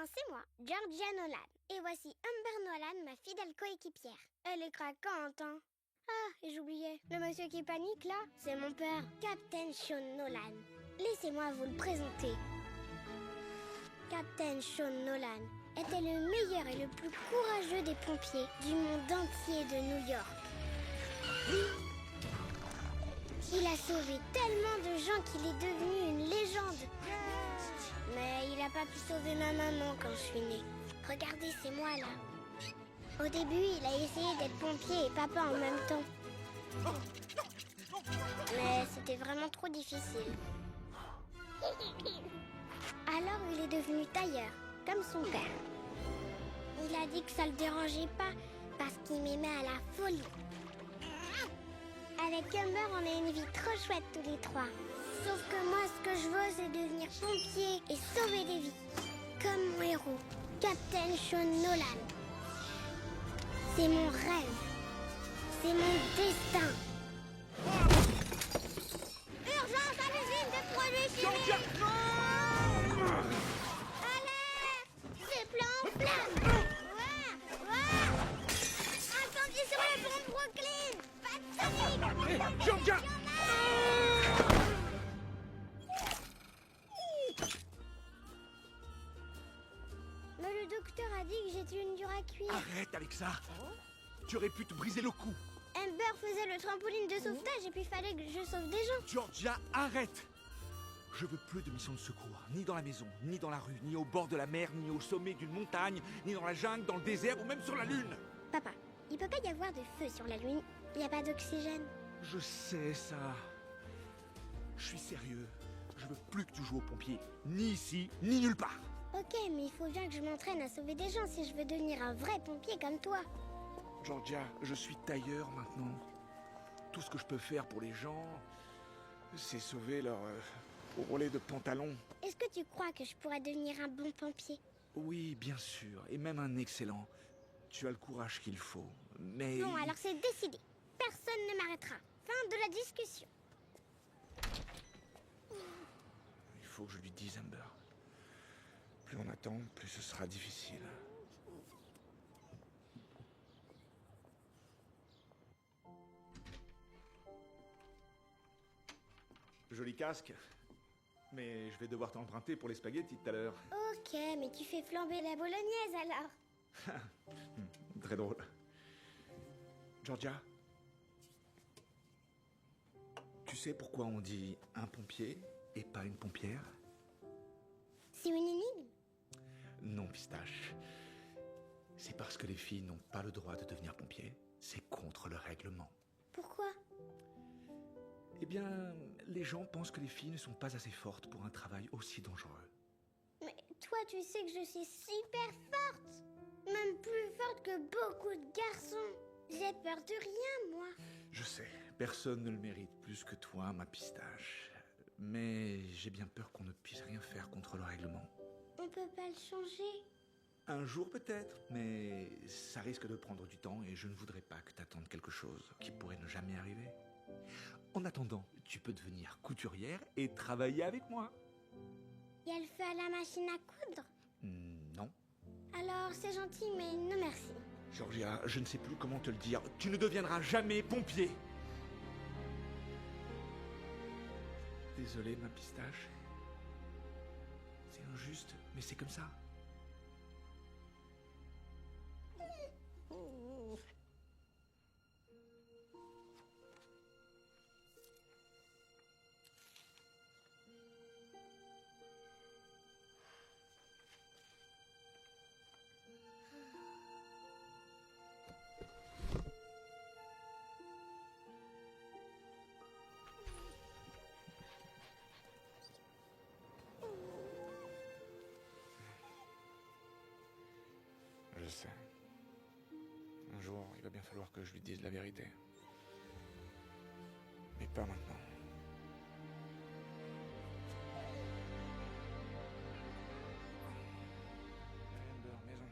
c'est moi, Georgia Nolan. Et voici Amber Nolan, ma fidèle coéquipière. Elle est craquante, hein. Ah, et j'oubliais, le monsieur qui panique là, c'est mon père, Captain Sean Nolan. Laissez-moi vous le présenter. Captain Sean Nolan était le meilleur et le plus courageux des pompiers du monde entier de New York. Il a sauvé tellement de gens qu'il est devenu une légende. Mais il n'a pas pu sauver ma maman quand je suis née. Regardez, c'est moi là. Au début, il a essayé d'être pompier et papa en même temps. Mais c'était vraiment trop difficile. Alors il est devenu tailleur, comme son père. Il a dit que ça le dérangeait pas parce qu'il m'aimait à la folie. Avec Amber, on a une vie trop chouette tous les trois. Sauf que moi, ce que je veux, c'est devenir pompier et sauver des vies. Comme mon héros, Captain Sean Nolan. C'est mon rêve. C'est mon destin. Urgence à l'usine de produits chimiques! Allez! C'est plein en flammes! Ouah! Incendie sur le pont de Brooklyn! Pas de panique! Georgia! Mais le docteur a dit que j'étais une dure à cuire. Arrête avec ça! Tu aurais pu te briser le cou! Amber faisait le trampoline de sauvetage et puis fallait que je sauve des gens. Georgia, arrête! Je veux plus de mission de secours, ni dans la maison, ni dans la rue, ni au bord de la mer, ni au sommet d'une montagne, ni dans la jungle, dans le désert ou même sur la Lune! Papa, il peut pas y avoir de feu sur la Lune. Il n'y a pas d'oxygène. Je sais ça. Je suis sérieux. Je veux plus que tu joues au pompier, ni ici, ni nulle part. Ok, mais il faut bien que je m'entraîne à sauver des gens si je veux devenir un vrai pompier comme toi. Georgia, je suis tailleur maintenant. Tout ce que je peux faire pour les gens, c'est sauver leur roulet de pantalon. Est-ce que tu crois que je pourrais devenir un bon pompier? Oui, bien sûr, et même un excellent. Tu as le courage qu'il faut, mais... Non, alors c'est décidé. Personne ne m'arrêtera. Fin de la discussion. Il faut que je lui dise, Amber. Plus on attend, plus ce sera difficile. Joli casque. Mais je vais devoir t'emprunter pour les spaghettis tout à l'heure. Ok, mais tu fais flamber la bolognaise alors. Très drôle. Georgia, tu sais pourquoi on dit un pompier et pas une pompière? C'est une énigme? Non, Pistache. C'est parce que les filles n'ont pas le droit de devenir pompiers. C'est contre le règlement. Pourquoi? Eh bien, les gens pensent que les filles ne sont pas assez fortes pour un travail aussi dangereux. Mais toi, tu sais que je suis super forte. Même plus forte que beaucoup de garçons. J'ai peur de rien, moi. Je sais, personne ne le mérite plus que toi, ma Pistache. Mais j'ai bien peur qu'on ne puisse rien faire contre le règlement. On peut pas le changer. Un jour peut-être, mais ça risque de prendre du temps et je ne voudrais pas que t'attendes quelque chose qui pourrait ne jamais arriver. En attendant, tu peux devenir couturière et travailler avec moi. Et elle fait à la machine à coudre? Non. Alors, c'est gentil, mais non merci. Georgia, je ne sais plus comment te le dire. Tu ne deviendras jamais pompier. Désolé, ma Pistache. C'est injuste, mais c'est comme ça. Je sais. Un jour, il va bien falloir que je lui dise la vérité. Mais pas maintenant. Amber, maison.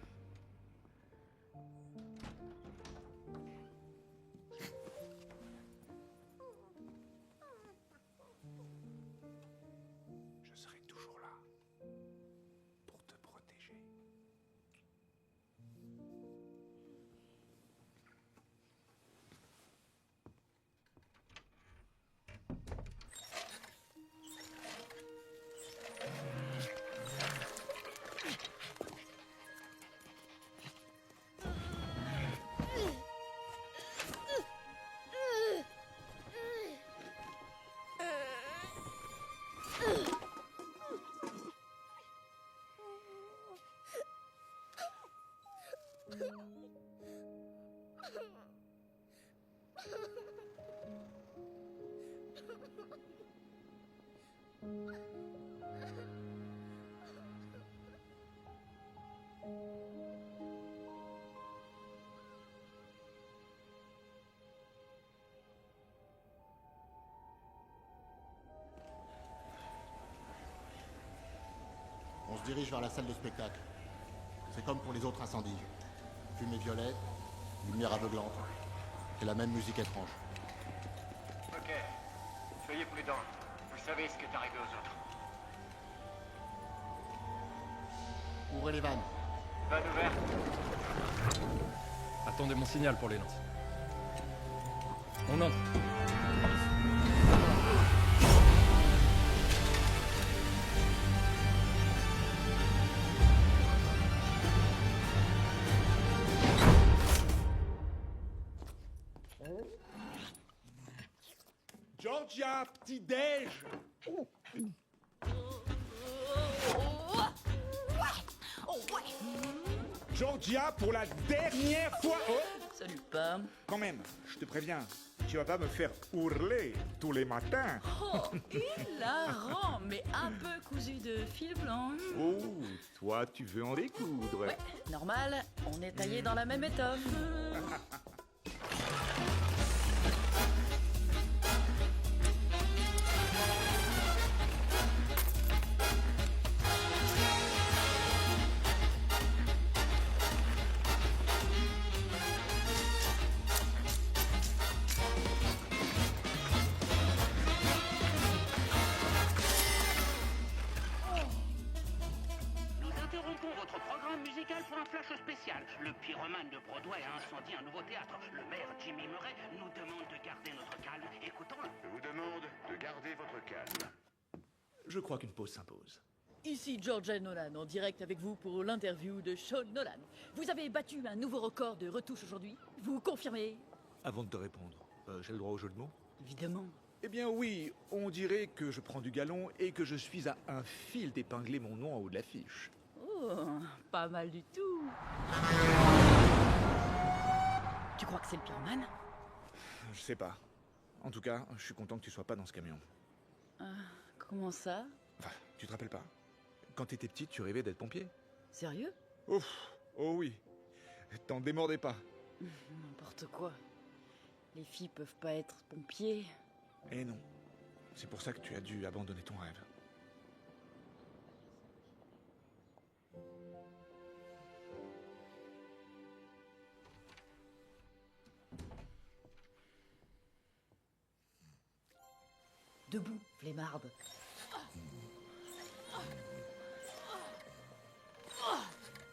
Je serai toujours là pour te protéger. On se dirige vers la salle de spectacle. C'est comme pour les autres incendies. Fumée violette, lumière aveuglante. Et la même musique étrange. Ok. Soyez prudents. Vous savez ce qui est arrivé aux autres. Ouvrez les vannes. Vanne ouverte. Attendez mon signal pour les lances. On entre. Georgia, petit-déj! Georgia, pour la dernière fois! Oh! Salut Pam. Quand même, je te préviens, tu vas pas me faire hurler tous les matins. Oh, hilarant, mais un peu cousu de fil blanc. Oh, toi, tu veux en découdre. Ouais, normal, on est taillé dans la même étoffe. Nous interrompons votre programme musical pour un flash spécial. Le pyromane de Broadway a incendié un nouveau théâtre. Le maire Jimmy Murray nous demande de garder notre calme. Écoutons-le. Je vous demande de garder votre calme. Je crois qu'une pause s'impose. Ici Georgia Nolan, en direct avec vous pour l'interview de Sean Nolan. Vous avez battu un nouveau record de retouches aujourd'hui. Vous confirmez? Avant de te répondre, j'ai le droit au jeu de mots? Évidemment. Eh bien oui, on dirait que je prends du galon et que je suis à un fil d'épingler mon nom en haut de l'affiche. Oh, pas mal du tout. Tu crois que c'est le pyromane? Je sais pas. En tout cas, je suis content que tu sois pas dans ce camion. Comment ça? Enfin, tu te rappelles pas? Quand t'étais petite, tu rêvais d'être pompier? Sérieux? Ouf, oh oui. T'en démordais pas. N'importe quoi. Les filles peuvent pas être pompiers. Eh non. C'est pour ça que tu as dû abandonner ton rêve. Debout, flemmarde.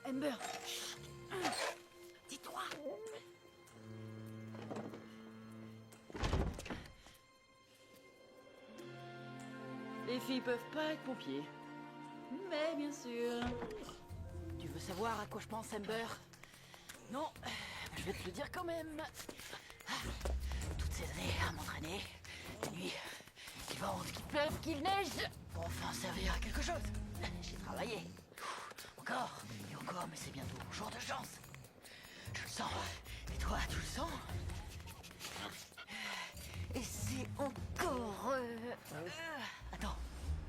Amber, chut. Dis-toi. Les filles peuvent pas être pompiers. Mais bien sûr. Tu veux savoir à quoi je pense, Amber? Non, je vais te le dire quand même. Toutes ces années à m'entraîner, la nuit, qu'il vente, qu'il pleuve, qu'il neige, pour enfin servir à quelque chose. J'ai travaillé. Encore et encore, mais c'est bientôt mon jour de chance. Je le sens. Et toi, tu le sens? Et c'est encore... Attends,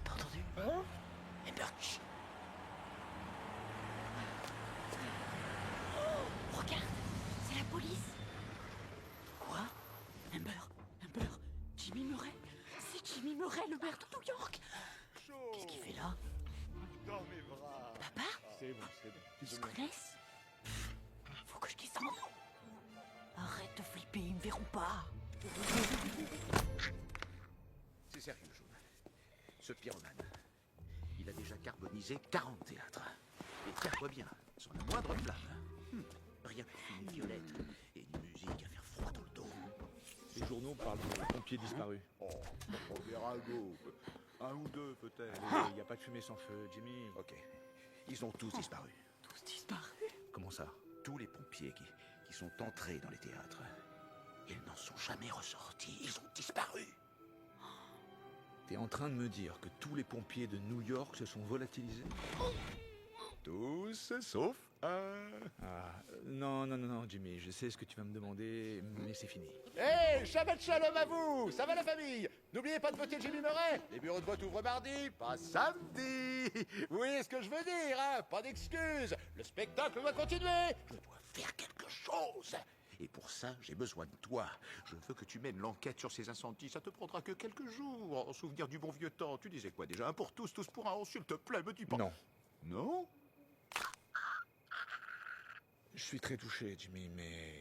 t'as entendu? Amber, chut. Oh, regarde, c'est la police. Quoi? Amber, Jimmy Murray? C'est Jimmy Murray, le maire de New York. Qu'est-ce qu'il fait là? Dans mes bras. Papa? C'est bon, c'est bon. Ils se connaissent? Faut que je dise son nom. Arrête de flipper, ils me verront pas. C'est sérieux, Jaune. Ce pyromane, il a déjà carbonisé 40 théâtres. Et tiens-toi bien, sans la moindre flamme. Rien que fumée violette et une musique à faire froid dans le dos. Les journaux parlent de pompiers disparus. Oh, des ragots. Un ou deux peut-être. Il n'y a pas de fumée sans feu, Jimmy. Ok, ils ont tous disparu. Tous disparus? Comment ça? Tous les pompiers qui sont entrés dans les théâtres. Ils n'en sont jamais ressortis, ils ont disparu. T'es en train de me dire que tous les pompiers de New York se sont volatilisés? Tous sauf Non, Jimmy, je sais ce que tu vas me demander, mais c'est fini. Hé, Shabbat Shalom à vous! Ça va la famille? N'oubliez pas de voter Jimmy Murray! Les bureaux de vote ouvrent mardi, pas samedi! Vous voyez ce que je veux dire, hein? Pas d'excuses! Le spectacle doit continuer! Je dois faire quelque chose! Et pour ça, j'ai besoin de toi. Je veux que tu mènes l'enquête sur ces incendies. Ça te prendra que quelques jours. En souvenir du bon vieux temps. Tu disais quoi déjà? Un pour tous, tous pour un. Oh, s'il te plaît, me dis pas. Non. Non? Je suis très touché, Jimmy, mais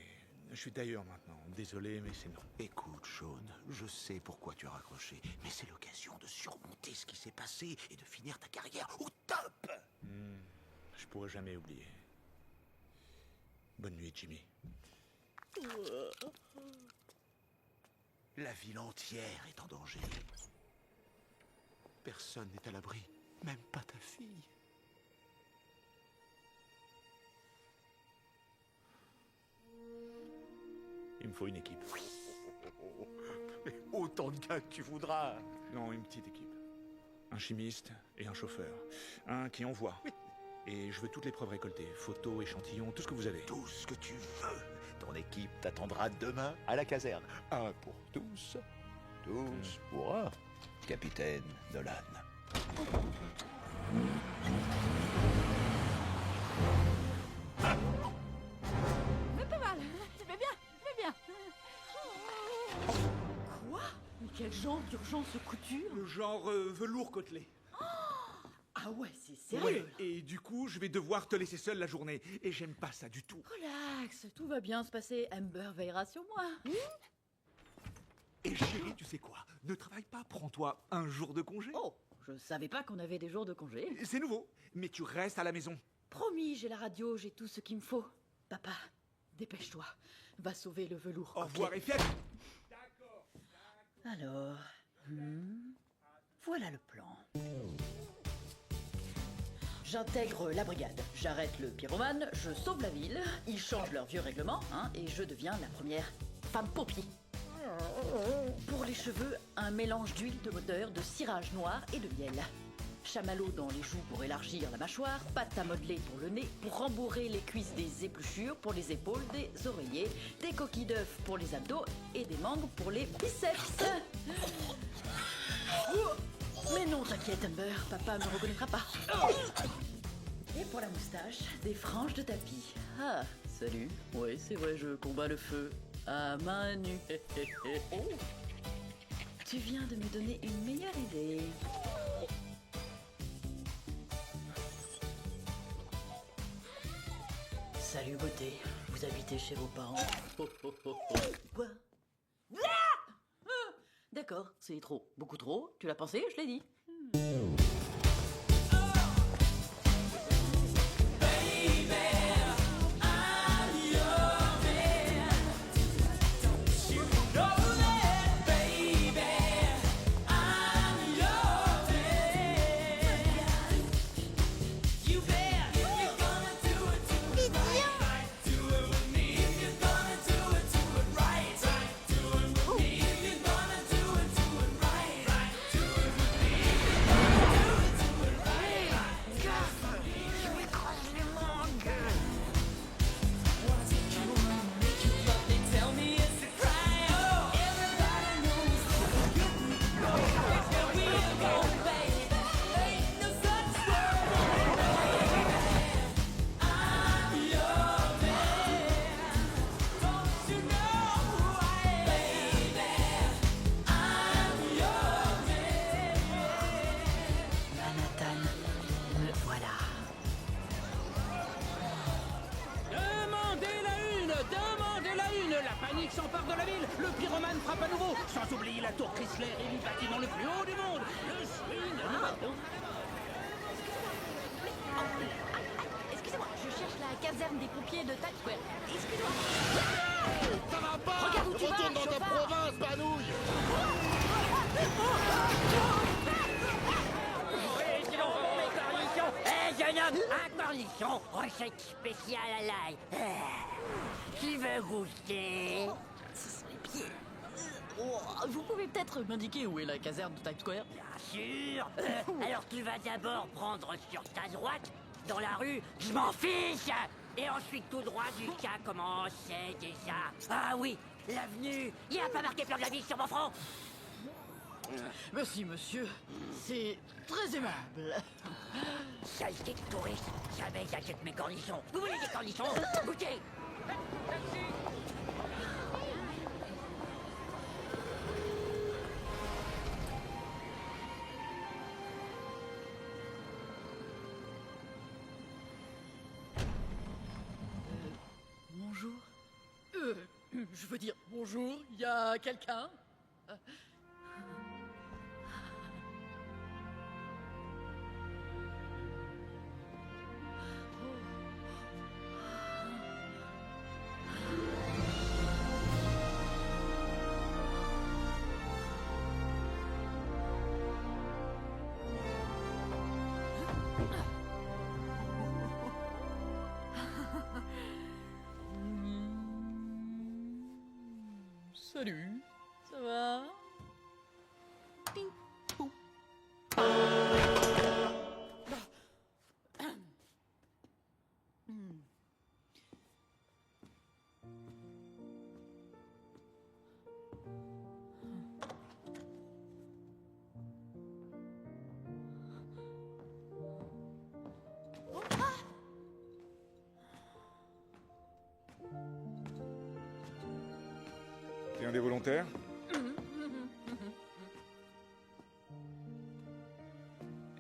je suis d'ailleurs maintenant. Désolé, mais c'est non. Écoute, Sean, je sais pourquoi tu as raccroché, mais c'est l'occasion de surmonter ce qui s'est passé et de finir ta carrière au top. Je pourrai jamais oublier. Bonne nuit, Jimmy. La ville entière est en danger. Personne n'est à l'abri, même pas ta fille. Il me faut une équipe. Mais autant de gars que tu voudras. Non, une petite équipe. Un chimiste et un chauffeur. Un qui envoie. Et je veux toutes les preuves récoltées. Photos, échantillons, tout ce que vous avez. Tout ce que tu veux. Ton équipe t'attendra demain à la caserne. Un pour tous, tous pour un. Capitaine Nolan. Mais pas mal. Je vais bien. Quoi? Mais quel genre d'urgence couture? Le genre velours côtelé. Ah ouais, c'est sérieux. Ouais, et du coup, je vais devoir te laisser seul la journée. Et j'aime pas ça du tout. Relax, tout va bien se passer. Amber veillera sur moi. Et chérie, tu sais quoi? Ne travaille pas, prends-toi un jour de congé. Oh, je savais pas qu'on avait des jours de congé. C'est nouveau, mais tu restes à la maison. Promis, j'ai la radio, j'ai tout ce qu'il me faut. Papa, dépêche-toi. Va sauver le velours. Au revoir et fier. Alors, voilà le plan. J'intègre la brigade, j'arrête le pyromane, je sauve la ville, ils changent leur vieux règlement, et je deviens la première femme pompier. Pour les cheveux, un mélange d'huile de moteur, de cirage noir et de miel. Chamallow dans les joues pour élargir la mâchoire, pâte à modeler pour le nez, pour rembourrer les cuisses des épluchures, pour les épaules, des oreillers, des coquilles d'œufs pour les abdos et des mangues pour les biceps. Mais non, t'inquiète, Amber, papa me reconnaîtra pas. Et pour la moustache, des franges de tapis. Ah, salut. Ouais, c'est vrai, je combats le feu à main nue. Oh. Tu viens de me donner une meilleure idée. Salut, beauté. Vous habitez chez vos parents. Quoi? D'accord, c'est trop. Beaucoup trop. Tu l'as pensé, je l'ai dit. s'empare de la ville. Le pyromane frappe à nouveau. Sans oublier la tour Chrysler et le bâtiment le plus haut du monde. Le swing. Excusez-moi, je cherche la caserne des pompiers de Times Square. Excusez-moi. Ça va pas! Regarde où tu vas, Retourne dans ta chauffard. province, Banouille! Hé, jeune homme, un cornichon, recette spéciale à l'ail. Qui veut goûter? Ce sont les pieds. Vous pouvez peut-être m'indiquer où est la caserne de Times Square? Bien sûr. Alors tu vas d'abord prendre sur ta droite, dans la rue, je m'en fiche. Et ensuite tout droit du cas, comment c'est déjà? Ah oui, l'avenue. Il n'y a pas marqué plan de la vie sur mon front. Merci, monsieur. C'est très aimable. Saleté de touriste, jamais j'achète mes cornichons. Vous voulez des cornichons? Goûtez. Bonjour. Je veux dire, bonjour, il y a quelqu'un? Salut, ça va? T'es un des volontaires?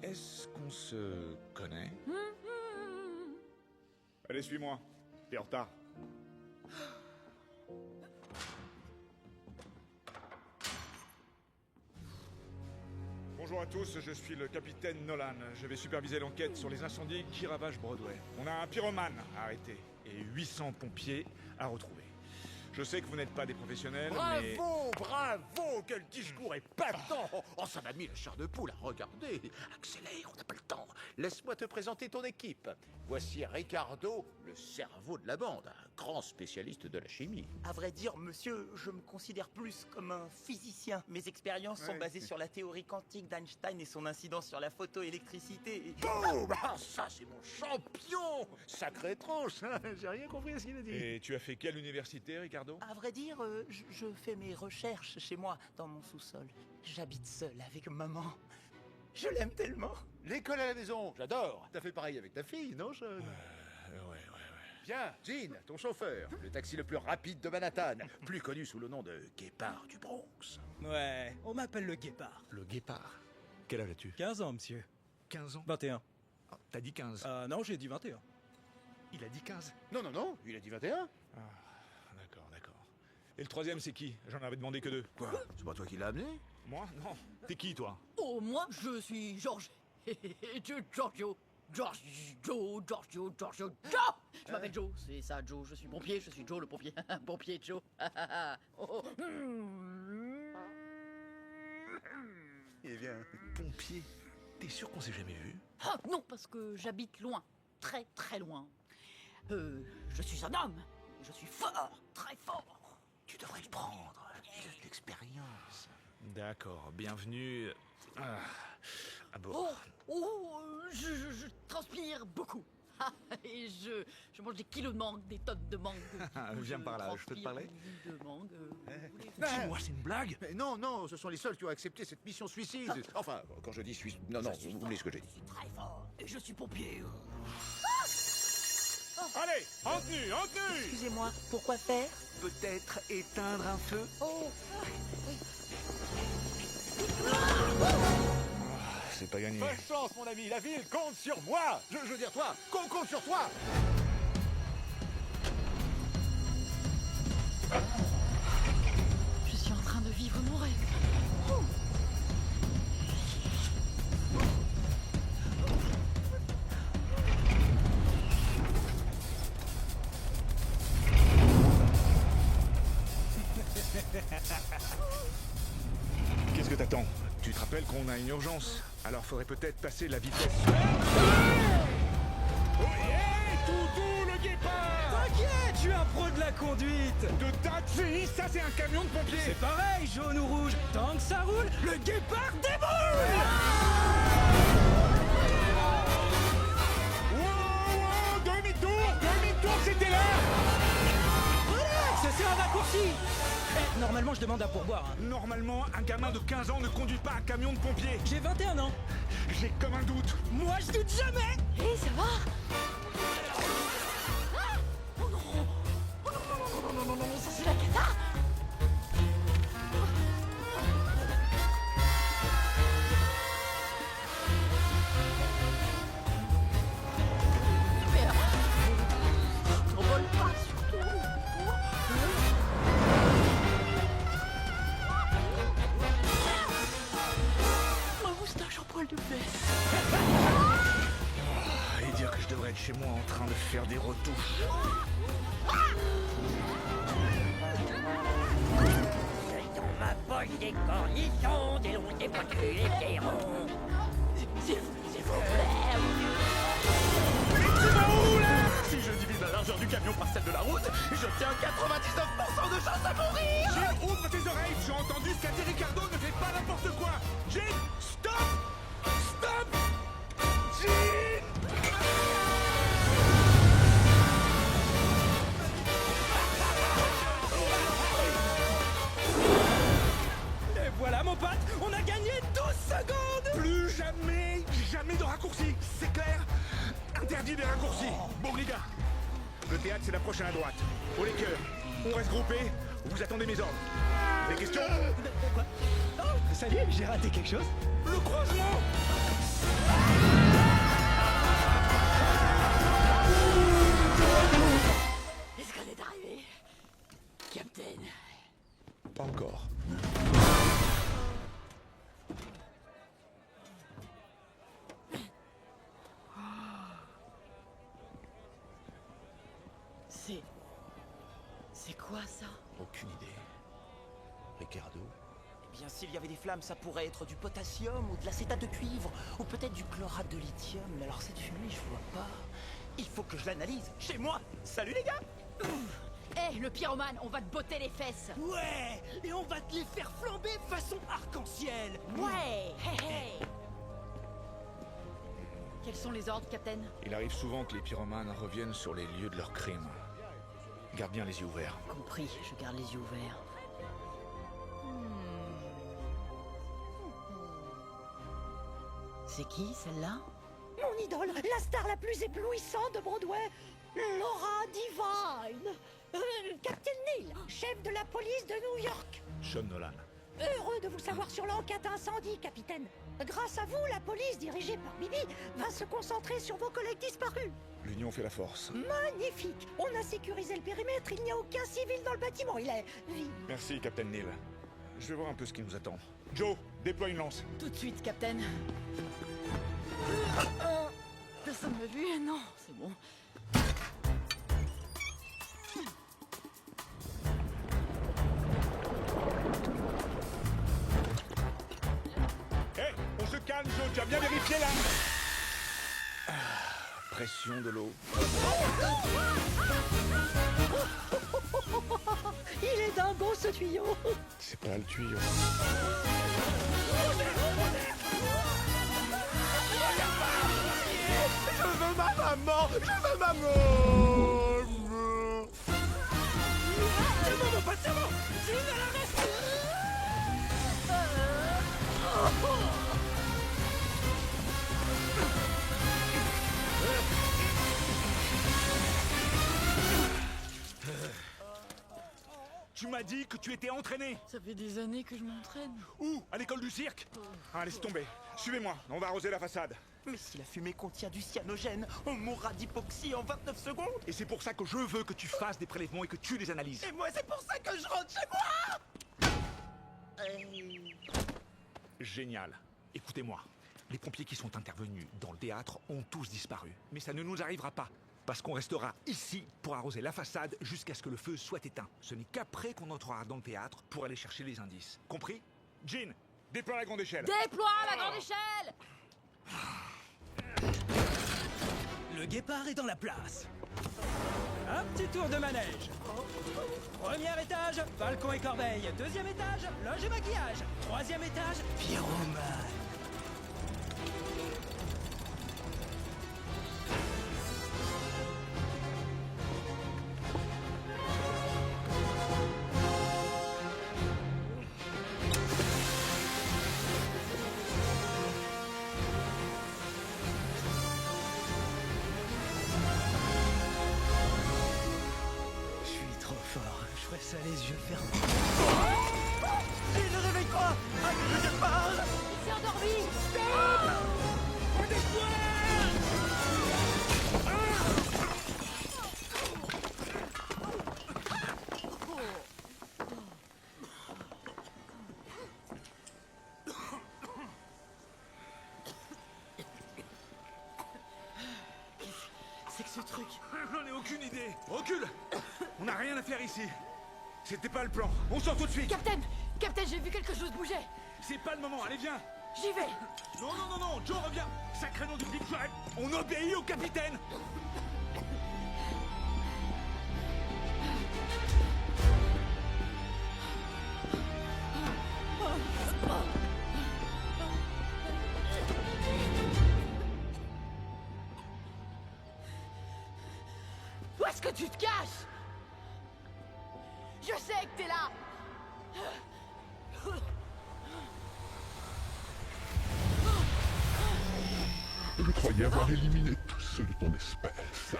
Est-ce qu'on se connaît? Allez, suis-moi. T'es en retard. Bonjour à tous, je suis le capitaine Nolan. Je vais superviser l'enquête sur les incendies qui ravagent Broadway. On a un pyromane à arrêter et 800 pompiers à retrouver. Je sais que vous n'êtes pas des professionnels, mais... Bravo, bravo, quel discours épatant. Oh, ça m'a mis la chair de poule, regardez. Accélère, on n'a pas le temps. Laisse-moi te présenter ton équipe. Voici Ricardo, le cerveau de la bande, un grand spécialiste de la chimie. À vrai dire, monsieur, je me considère plus comme un physicien. Mes expériences sont basées sur la théorie quantique d'Einstein et son incidence sur la photoélectricité. Boum! Ah, ça, c'est mon champion. Sacrée tronche, hein. J'ai rien compris à ce qu'il a dit. Et tu as fait quelle université, Ricardo? À vrai dire, je fais mes recherches chez moi, dans mon sous-sol. J'habite seul avec maman. Je l'aime tellement. L'école à la maison, j'adore. T'as fait pareil avec ta fille, non, Sean? Ouais. Bien, Jean, ton chauffeur, le taxi le plus rapide de Manhattan, plus connu sous le nom de Guépard du Bronx. Ouais, on m'appelle le Guépard. Le Guépard. Quel âge as-tu? 15 ans, monsieur. 15 ans? 21. Oh, t'as dit 15. Non, j'ai dit 21. Il a dit 15. Non, il a dit 21. D'accord. Et le troisième, c'est qui? J'en avais demandé que 2. Quoi? C'est pas toi qui l'as amené? Moi? Non. T'es qui, toi? Oh, moi, je suis George. Giorgio. Giorgio. Je m'appelle Joe, c'est ça, Joe. Je suis pompier, je suis Joe le pompier. Pompier Joe. Oh. Eh bien, pompier, t'es sûr qu'on s'est jamais vu? Ah, non, parce que j'habite loin. Très, très loin. Je suis un homme. Je suis fort, très fort. Tu devrais le prendre. Il a de l'expérience. D'accord, bienvenue à bord. Je transpire beaucoup. Et je mange des kilos de mangue, des tonnes de mangue. Viens par là, je peux te parler? De mangue. Dis-moi, c'est une blague? Mais non, ce sont les seuls qui ont accepté cette mission suicide. Enfin, quand je dis suicide... Non, oubliez ce que j'ai dit. Très fort. Et je suis pompier. Allez, en tenue! Excusez-moi, pourquoi faire? Peut-être éteindre un feu? C'est pas gagné. Bonne chance, mon ami, la ville compte sur moi. Je veux dire toi, qu'on compte sur toi. Je suis en train de vivre mon rêve. Qu'est-ce que t'attends? Tu te rappelles qu'on a une urgence? Alors faudrait peut-être passer la vitesse. Toutou, le Guépard! T'inquiète, je suis un pro de la conduite! De taxi, ça c'est un camion de pompiers! C'est pareil, jaune ou rouge, tant que ça roule, le Guépard déboule! Wow! ici. Eh, normalement, je demande un pourboire. Hein. Normalement, un gamin de 15 ans ne conduit pas un camion de pompier. J'ai 21 ans. J'ai comme un doute. Moi, je doute jamais. Hé, ça va? Ah! Oh non! Oh non, non, ça c'est la cata! Merde! T'envoles pas, surtout! Ma moustache en poil de fesse! Et dire que je devrais être chez moi en train de faire des retouches. Dans ma poche des cornichons, des longs, des potus, des vieilles ronds. S'il vous plaît! Tu vas où, là? Si je divise la largeur du camion par celle de la route, j'obtiens 99% de chance à mourir. Jane, ouvre tes oreilles. Tu as entendu ce qu'a dit Ricardo. Ne fais pas n'importe quoi. Jane, stop. Stop. Jane. Et voilà, mon pote, on a gagné 12 secondes. Plus jamais, jamais de raccourcis. C'est clair? Interdit des raccourcis. Bon, les gars, le théâtre, c'est la prochaine à droite. Au les cœurs, on reste groupés. Vous attendez mes ordres. Des questions? Quoi? Oh, ça y est, j'ai raté quelque chose. Le croisement. Est-ce qu'on est arrivé? Captain. Pas encore. C'est quoi ça? Aucune idée. Ricardo? Eh bien, s'il y avait des flammes, ça pourrait être du potassium ou de l'acétate de cuivre, ou peut-être du chlorate de lithium. Mais alors cette fumée, je vois pas. Il faut que je l'analyse chez moi. Salut les gars! Hé, le pyromane, on va te botter les fesses. Ouais, et on va te les faire flamber façon arc-en-ciel. Ouais, hé hé. Quels sont les ordres, Captain? Il arrive souvent que les pyromanes reviennent sur les lieux de leurs crimes. Garde bien les yeux ouverts. Compris, je garde les yeux ouverts. C'est qui, celle-là? Mon idole, la star la plus éblouissante de Broadway, Laura Divine. Captain Neal, chef de la police de New York. Sean Nolan. Heureux de vous savoir sur l'enquête incendie, capitaine. Grâce à vous, la police, dirigée par Bibi, va se concentrer sur vos collègues disparus. L'union fait la force. Magnifique. On a sécurisé le périmètre, il n'y a aucun civil dans le bâtiment, il est vide. Merci, Captain Neal. Je vais voir un peu ce qui nous attend. Joe, déploie une lance. Tout de suite, Captain. Personne m'a vu? Non, c'est bon. Hé, on se calme, Joe, tu as bien vérifié là? Pression de l'eau. Il est dingo ce tuyau. C'est pas le tuyau. Je veux ma maman. Je veux maman. C'est bon, mon pote, c'est bon. C'est une à la reste. Tu m'as dit que tu étais entraîné. Ça fait des années que je m'entraîne. Où? À l'école du cirque? Ah, laisse tomber. Suivez-moi, on va arroser la façade. Mais si la fumée contient du cyanogène, on mourra d'hypoxie en 29 secondes. Et c'est pour ça que je veux que tu fasses des prélèvements et que tu les analyses. Et moi, c'est pour ça que je rentre chez moi. Génial. Écoutez-moi. Les pompiers qui sont intervenus dans le théâtre ont tous disparu. Mais ça ne nous arrivera pas. Parce qu'on restera ici pour arroser la façade jusqu'à ce que le feu soit éteint. Ce n'est qu'après qu'on entrera dans le théâtre pour aller chercher les indices. Compris? Jean, déploie la grande échelle. Déploie la grande échelle! Le guépard est dans la place. Un petit tour de manège. Premier étage, balcon et corbeille. Deuxième étage, loge et maquillage. Troisième étage, pyromane. fort. Je ferai ça les yeux fermés. Il ne réveille pas. Allez, le guépard. Il s'est endormi. C'est que ce truc. J'en ai aucune idée. Recule. On n'a rien à faire ici. C'était pas le plan. On sort tout de suite. Captain, j'ai vu quelque chose bouger. C'est pas le moment. Allez, viens. J'y vais. Non, non, non, non. Joe, reviens. Sacré nom du Big Flag. On obéit au capitaine. Où est-ce que tu te caches? Je sais que t'es là. Je croyais avoir éliminé tous ceux de ton espèce.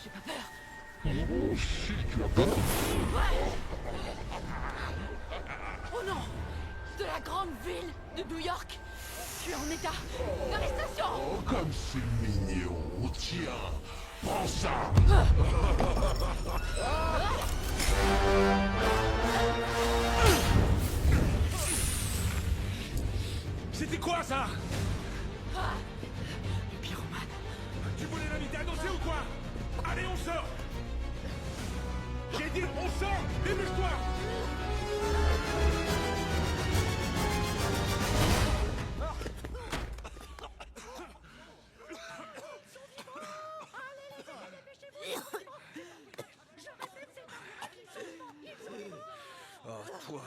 J'ai pas peur. Oh, si tu as peur. Oh non! De la grande ville de New York. Je suis en état d'arrestation. Oh, comme c'est mignon. Tiens, prends ça. C'était quoi ça? Le pyromane. Tu voulais l'inviter à danser ou quoi? Allez, on sort. J'ai dit on sort. Dépêche-toi. Oh, toi.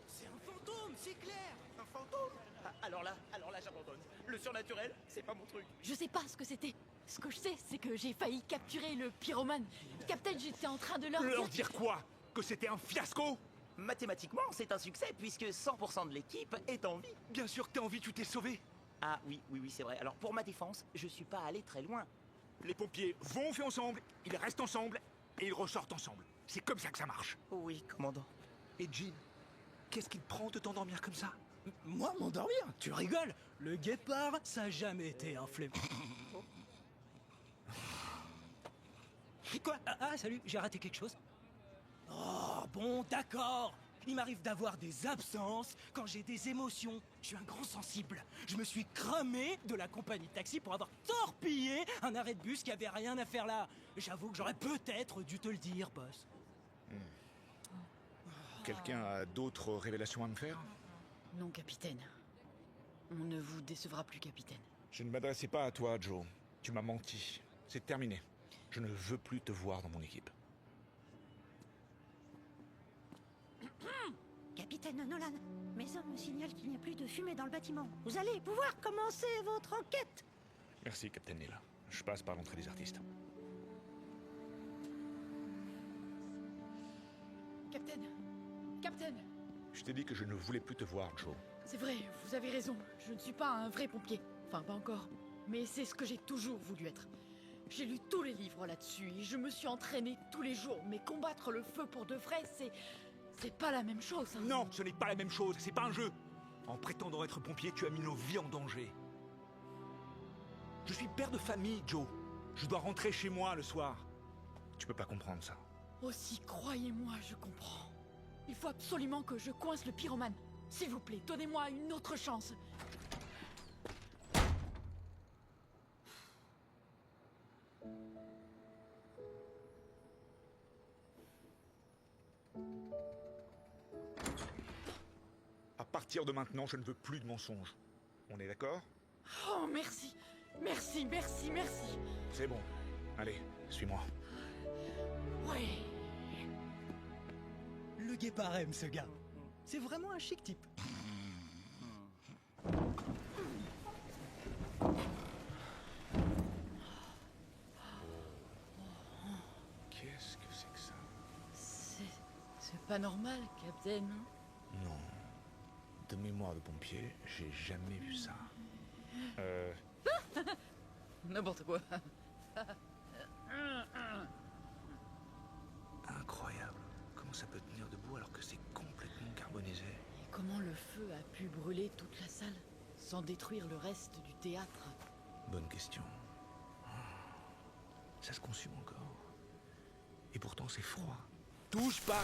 C'est un fantôme, c'est clair. Un fantôme. Ah, alors là, j'abandonne. Le surnaturel, c'est pas mon truc. Je sais pas ce que c'était. Ce que je sais, c'est que j'ai failli capturer le pyromane. Captain, j'étais en train de leur Leur dire... dire quoi? Que c'était un fiasco? Mathématiquement, c'est un succès puisque 100% de l'équipe est en vie. Bien sûr que t'es en vie, tu t'es sauvé. Ah oui, c'est vrai. Alors pour ma défense, je suis pas allé très loin. Les pompiers vont faire ensemble, ils restent ensemble et ils ressortent ensemble. C'est comme ça que ça marche. Oui, commandant. Et Jean, qu'est-ce qui te prend de t'endormir comme ça? Moi, m'endormir? Tu rigoles? Le guépard, ça a jamais été un flemme. Quoi? Salut, j'ai raté quelque chose? Oh, bon, d'accord. Il m'arrive d'avoir des absences quand j'ai des émotions. Je suis un grand sensible. Je me suis cramé de la compagnie de taxi pour avoir torpillé un arrêt de bus qui avait rien à faire là. J'avoue que j'aurais peut-être dû te le dire, boss. Quelqu'un a d'autres révélations à me faire? Non, capitaine. On ne vous décevra plus, capitaine. Je ne m'adressais pas à toi, Joe. Tu m'as menti. C'est terminé. Je ne veux plus te voir dans mon équipe. Capitaine Nolan, mes hommes me signalent qu'il n'y a plus de fumée dans le bâtiment. Vous allez pouvoir commencer votre enquête. Merci, Captain Neal. Je passe par l'entrée des artistes. Captain, Je t'ai dit que je ne voulais plus te voir, Joe. c'est vrai, vous avez raison. Je ne suis pas un vrai pompier. Enfin, pas encore. Mais c'est ce que j'ai toujours voulu être. J'ai lu tous les livres là-dessus et je me suis entraîné tous les jours. Mais combattre le feu pour de vrai, c'est pas la même chose. Hein. Non, ce n'est pas la même chose. C'est pas un jeu. En prétendant être pompier, tu as mis nos vies en danger. Je suis père de famille, Joe. Je dois rentrer chez moi le soir. Tu peux pas comprendre ça. Aussi, croyez-moi, je comprends. Il faut absolument que je coince le pyromane. S'il vous plaît, donnez-moi une autre chance. À partir de maintenant, je ne veux plus de mensonges. On est d'accord? Oh, merci. Merci. C'est bon. Allez, suis-moi. Ouais. Le guépard aime ce gars. C'est vraiment un chic type. Qu'est-ce que c'est que ça? C'est pas normal, Captain. Non. De mémoire de pompier, j'ai jamais vu ça. N'importe quoi. ça peut tenir debout alors que c'est complètement carbonisé? Et comment le feu a pu brûler toute la salle sans détruire le reste du théâtre? Bonne question. Ça se consume encore. Et pourtant c'est froid. Touche pas!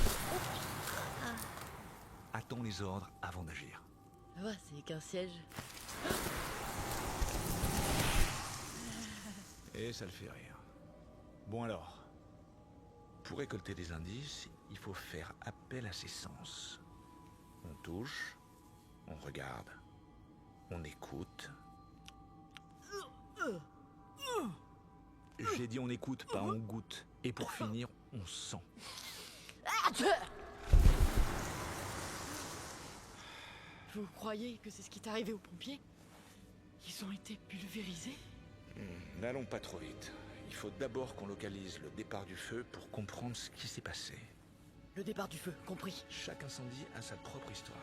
Attends les ordres avant d'agir. Ah ouais, c'est qu'un siège. Et ça le fait rire. Bon alors, pour récolter des indices, il faut faire appel à ses sens. On touche, on regarde, on écoute. J'ai dit on écoute, pas on goûte. Et pour finir, on sent. Vous croyez que c'est ce qui est arrivé aux pompiers? Ils ont été pulvérisés? N'allons pas trop vite. Il faut d'abord qu'on localise le départ du feu pour comprendre ce qui s'est passé. Le départ du feu, compris. Chaque incendie a sa propre histoire.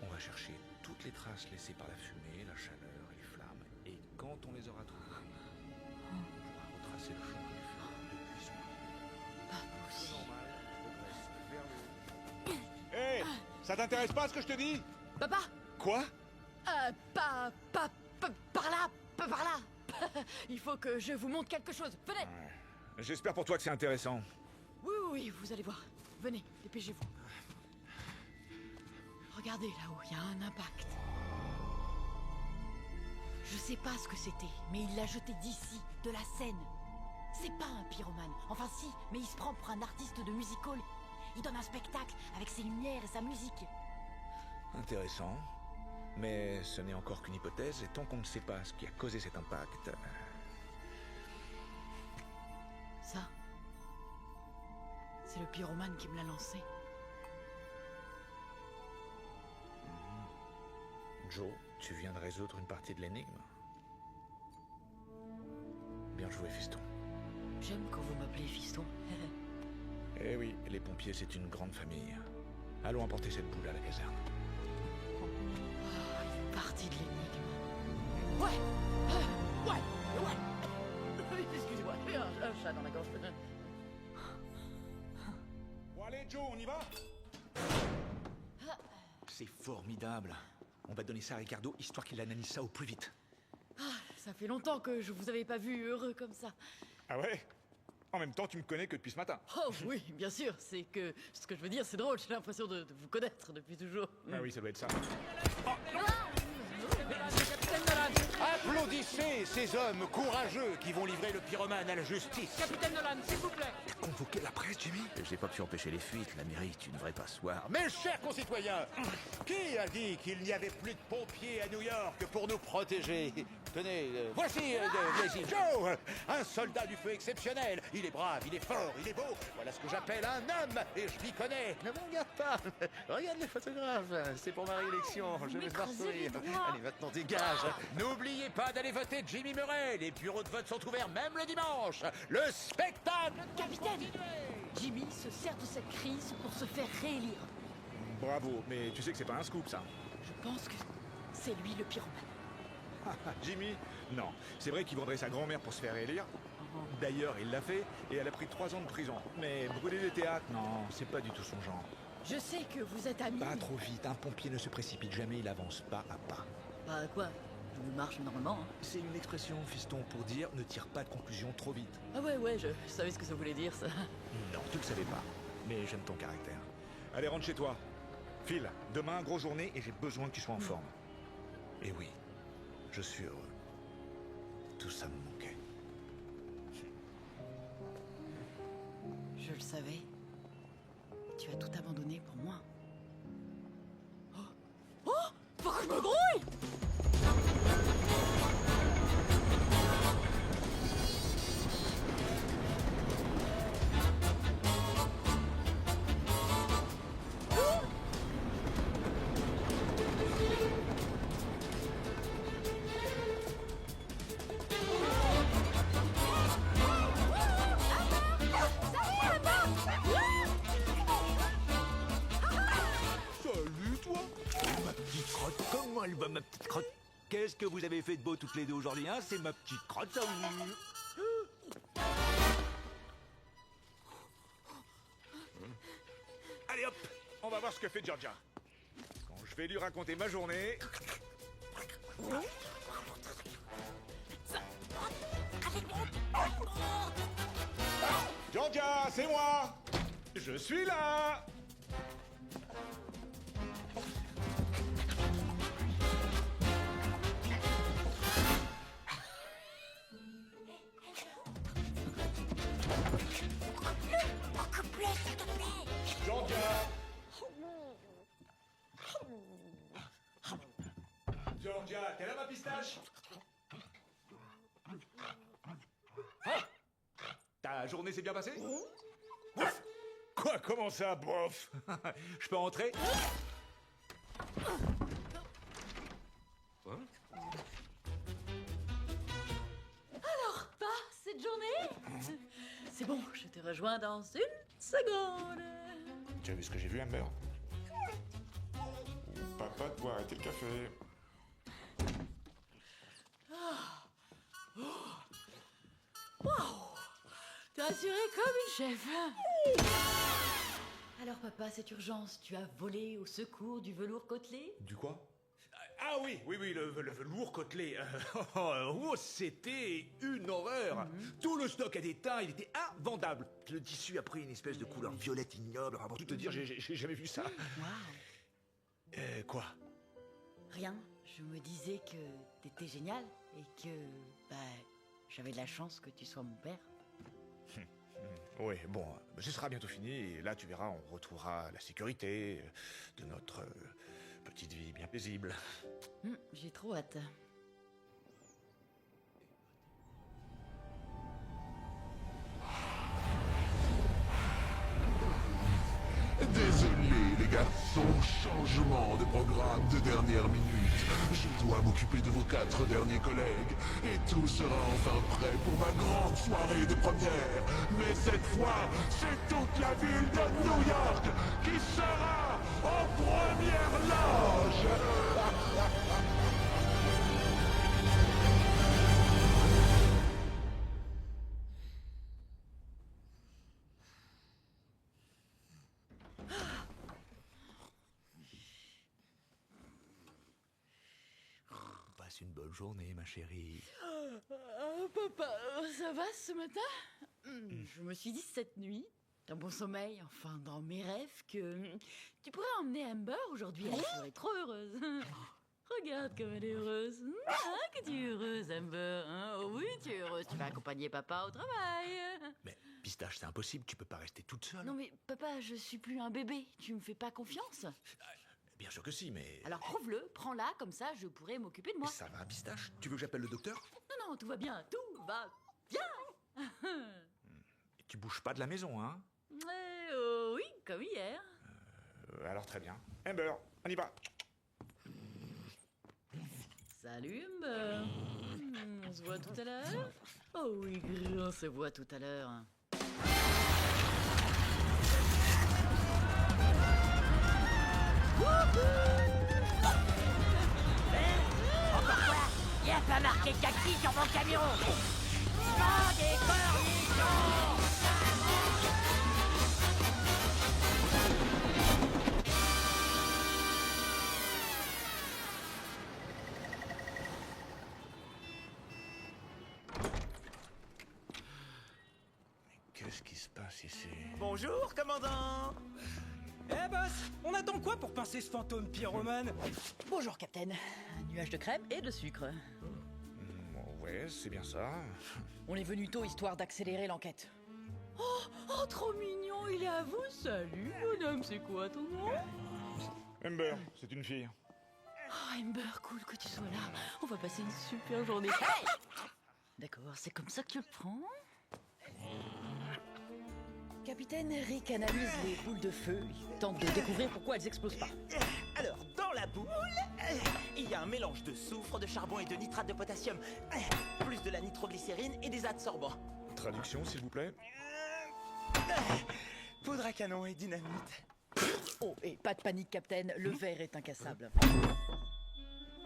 On va chercher toutes les traces laissées par la fumée, la chaleur et les flammes. Et quand on les aura trouvées, on pourra retracer le chemin du feu depuis son début. Pas possible. Hé, ça t'intéresse pas ce que je te dis? Papa! Quoi? Par là! Par là! Il faut que je vous montre quelque chose. Venez! J'espère pour toi que c'est intéressant. Oui, vous allez voir. Venez, dépêchez-vous. Regardez là-haut, il y a un impact. Je sais pas ce que c'était, mais il l'a jeté d'ici, de la scène. C'est pas un pyromane. Enfin si, mais il se prend pour un artiste de music hall. Il donne un spectacle avec ses lumières et sa musique. Intéressant. Mais ce n'est encore qu'une hypothèse, et tant qu'on ne sait pas ce qui a causé cet impact... Ça, c'est le pyromane qui me l'a lancé. Joe, tu viens de résoudre une partie de l'énigme. Bien joué, fiston. J'aime quand vous m'appelez fiston. Eh oui, les pompiers, c'est une grande famille. Allons emporter cette boule à la caserne. Une partie de l'énigme. Ouais. Excusez-moi, j'ai un chat dans la gorge. Bon allez Joe, on y va? C'est formidable. On va donner ça à Ricardo, histoire qu'il analyse ça au plus vite. Ça fait longtemps que je vous avais pas vu heureux comme ça. Ah ouais? En même temps, tu me connais que depuis ce matin. Oh oui, bien sûr, c'est que... Ce que je veux dire, c'est drôle, j'ai l'impression de vous connaître depuis toujours. Ah oui, ça doit être ça. Capitaine Nolan! Applaudissez ces hommes courageux qui vont livrer le pyromane à la justice. Capitaine Nolan, s'il vous plaît! Convoquer la presse, Jimmy? J'ai pas pu empêcher les fuites, la mairie, tu ne devrais pas soir. Mes chers concitoyens, qui a dit qu'il n'y avait plus de pompiers à New York pour nous protéger? Tenez, voici Lazy Joe, un soldat du feu exceptionnel. Il est brave, il est fort, il est beau. Voilà ce que j'appelle un homme, et je m'y connais. Ne me regarde pas. Regarde les photographes, c'est pour ma réélection. Je vais te voir sourire. Allez, maintenant dégage. N'oubliez pas d'aller voter Jimmy Murray. Les bureaux de vote sont ouverts même le dimanche. Le spectacle doit Capitaine! continuer. Jimmy se sert de cette crise pour se faire réélire. Bravo, mais tu sais que c'est pas un scoop, ça. Je pense que c'est lui le pyromane. Jimmy? Non. C'est vrai qu'il vendrait sa grand-mère pour se faire élire. D'ailleurs, il l'a fait, et elle a pris 3 ans de prison. Mais brûler les théâtres, Non, c'est pas du tout son genre. Je sais que vous êtes amis. Pas trop vite, un pompier ne se précipite jamais, il avance pas à pas. Bah quoi? Je vous marche normalement, hein. C'est une expression, fiston, pour dire ne tire pas de conclusion trop vite. Ah ouais, je savais ce que ça voulait dire, ça. Non, tu le savais pas. Mais j'aime ton caractère. allez, rentre chez toi. Phil, demain, grosse journée, et j'ai besoin que tu sois en forme. Et oui, je suis heureux. Tout ça me manquait. Je le savais. Tu as tout abandonné pour moi. Oh! Faut que je me grouille! Salut, toi! Ma petite crotte, comment elle va, ma petite crotte? Qu'est-ce que vous avez fait de beau toutes les deux aujourd'hui, hein? C'est ma petite crotte, ça, oui. va voir ce que fait Georgia. Quand je vais lui raconter ma journée... Georgia, c'est moi! Je suis là! Beaucoup plus, s'il te plaît. Georgia! Georgia, t'es là ma pistache? Hein? Ta journée s'est bien passée? Bof! Quoi? Comment ça, bof? Je peux entrer? Hein? Alors, pas cette journée? C'est bon, je te rejoins dans une seconde. Tu as vu ce que j'ai vu, Amber? Papa doit arrêter le café. Waouh! T'es assuré comme une chef. Alors papa, cette urgence, tu as volé au secours du velours côtelé? Du quoi? Ah oui, le velours côtelé. Oh, c'était une horreur. Tout le stock a déteint, il était invendable. Le tissu a pris une espèce de couleur violette ignoble. Enfin, pour tout te dire, j'ai jamais vu ça. Waouh! Quoi? Rien, je me disais que t'étais génial et que, j'avais de la chance que tu sois mon père. Oui, bon, ce sera bientôt fini, et là, tu verras, on retrouvera la sécurité de notre petite vie bien paisible. J'ai trop hâte. Désolé les garçons, changement de programme de dernière minute. Je dois m'occuper de vos 4 derniers collègues et tout sera enfin prêt pour ma grande soirée de première. Mais cette fois, c'est toute la ville de New York qui sera en première loge. Passe une bonne journée, ma chérie. Papa, ça va ce matin? Je me suis dit cette nuit, d'un bon sommeil, enfin dans mes rêves, que tu pourrais emmener Amber aujourd'hui. Elle serait trop heureuse. Regarde comme elle est heureuse. Que tu es heureuse, Amber. Oh oui, tu es heureuse. Tu vas accompagner papa au travail. Mais pistache, c'est impossible, tu peux pas rester toute seule. Non mais papa, je suis plus un bébé. Tu me fais pas confiance? Bien sûr que si, mais... Alors prouve-le, prends-la, comme ça je pourrai m'occuper de moi. Ça va, pistache? Tu veux que j'appelle le docteur? Non, tout va bien, tout va bien. Tu bouges pas de la maison, hein? Oui, comme hier. Alors très bien. Amber, on y va. Salut Amber. On se voit tout à l'heure? Oh oui, on se voit tout à l'heure. Encore quoi? Y a pas marqué taxi sur mon camion. Pas des cornichons. Qu'est-ce qui se passe ici? Bonjour, commandant. Eh boss, on attend quoi pour pincer ce fantôme pyromane? Bonjour, Captain. Un nuage de crème et de sucre. Ouais, c'est bien ça. On est venu tôt histoire d'accélérer l'enquête. Oh, trop mignon, il est à vous. Salut, bonhomme, c'est quoi ton nom? Amber, c'est une fille. Oh, Amber, cool que tu sois là. On va passer une super journée. D'accord, c'est comme ça que tu le prends? Capitaine Rick analyse les boules de feu. Il tente de découvrir pourquoi elles explosent pas. Alors, dans la boule, il y a un mélange de soufre, de charbon et de nitrate de potassium. Plus de la nitroglycérine et des adsorbants. Traduction, s'il vous plaît. Poudre à canon et dynamite. Oh, et pas de panique, Capitaine. Le verre est incassable.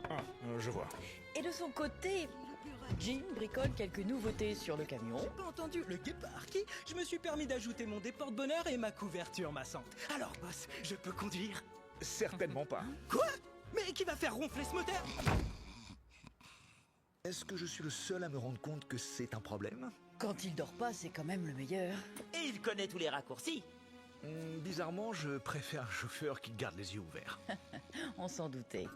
Ah, je vois. Et de son côté, Jim bricole quelques nouveautés sur le camion. J'ai pas entendu le guépard qui? Je me suis permis d'ajouter mon déporte-bonheur et ma couverture massante. Alors, boss, je peux conduire? Certainement pas. Quoi? Mais qui va faire ronfler ce moteur? Est-ce que je suis le seul à me rendre compte que c'est un problème? Quand il dort pas, c'est quand même le meilleur. Et il connaît tous les raccourcis. Bizarrement, je préfère un chauffeur qui garde les yeux ouverts. On s'en doutait.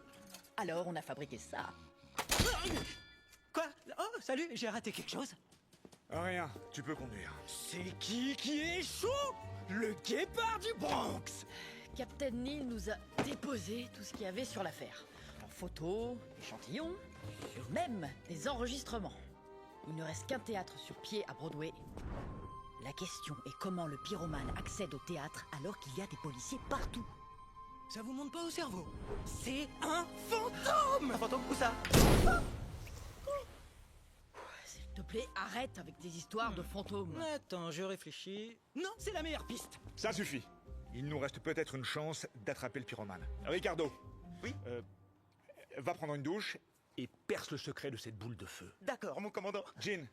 Alors, on a fabriqué ça. Quoi? Oh, salut, j'ai raté quelque chose? Rien, tu peux conduire. C'est qui est chaud? Le guépard du Bronx! Captain Neil nous a déposé tout ce qu'il y avait sur l'affaire. En photos, échantillons, même des enregistrements. Il ne reste qu'un théâtre sur pied à Broadway. La question est comment le pyromane accède au théâtre alors qu'il y a des policiers partout. Ça vous monte pas au cerveau? C'est un fantôme! Un fantôme, où ça? S'il te plaît, arrête avec tes histoires de fantômes. Attends, je réfléchis. Non, c'est la meilleure piste. Ça suffit. Il nous reste peut-être une chance d'attraper le pyromane. Ricardo. Oui? Va prendre une douche et perce le secret de cette boule de feu. D'accord, mon commandant. Jean,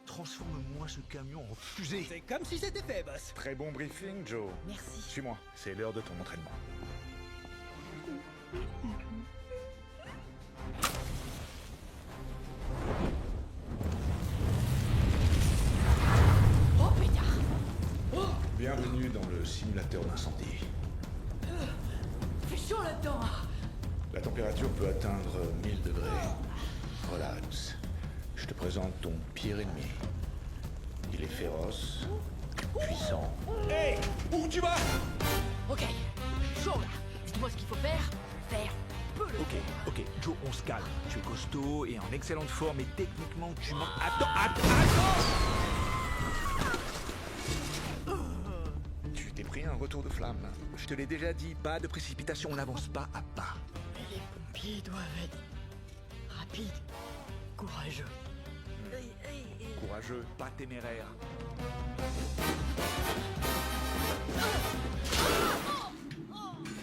transforme-moi ce camion en fusée. C'est comme si c'était fait, boss. Très bon briefing, Joe. Merci. Suis-moi, c'est l'heure de ton entraînement. Oh pétard! Bienvenue dans le simulateur d'incendie. Fait chaud là-dedans! La température peut atteindre 1000 degrés. Relax. Je te présente ton pire ennemi. Il est féroce, puissant. Hé, où tu vas? Ok, chaud là! Dites-moi ce qu'il faut faire. Faire peu le Ok, Joe, on se calme. Tu es costaud et en excellente forme et techniquement tu m'en... Attends! Tu t'es pris un retour de flamme. Je te l'ai déjà dit, pas de précipitation, on n'avance pas à pas. Mais les pompiers doivent être rapides, courageux. Courageux, pas téméraire.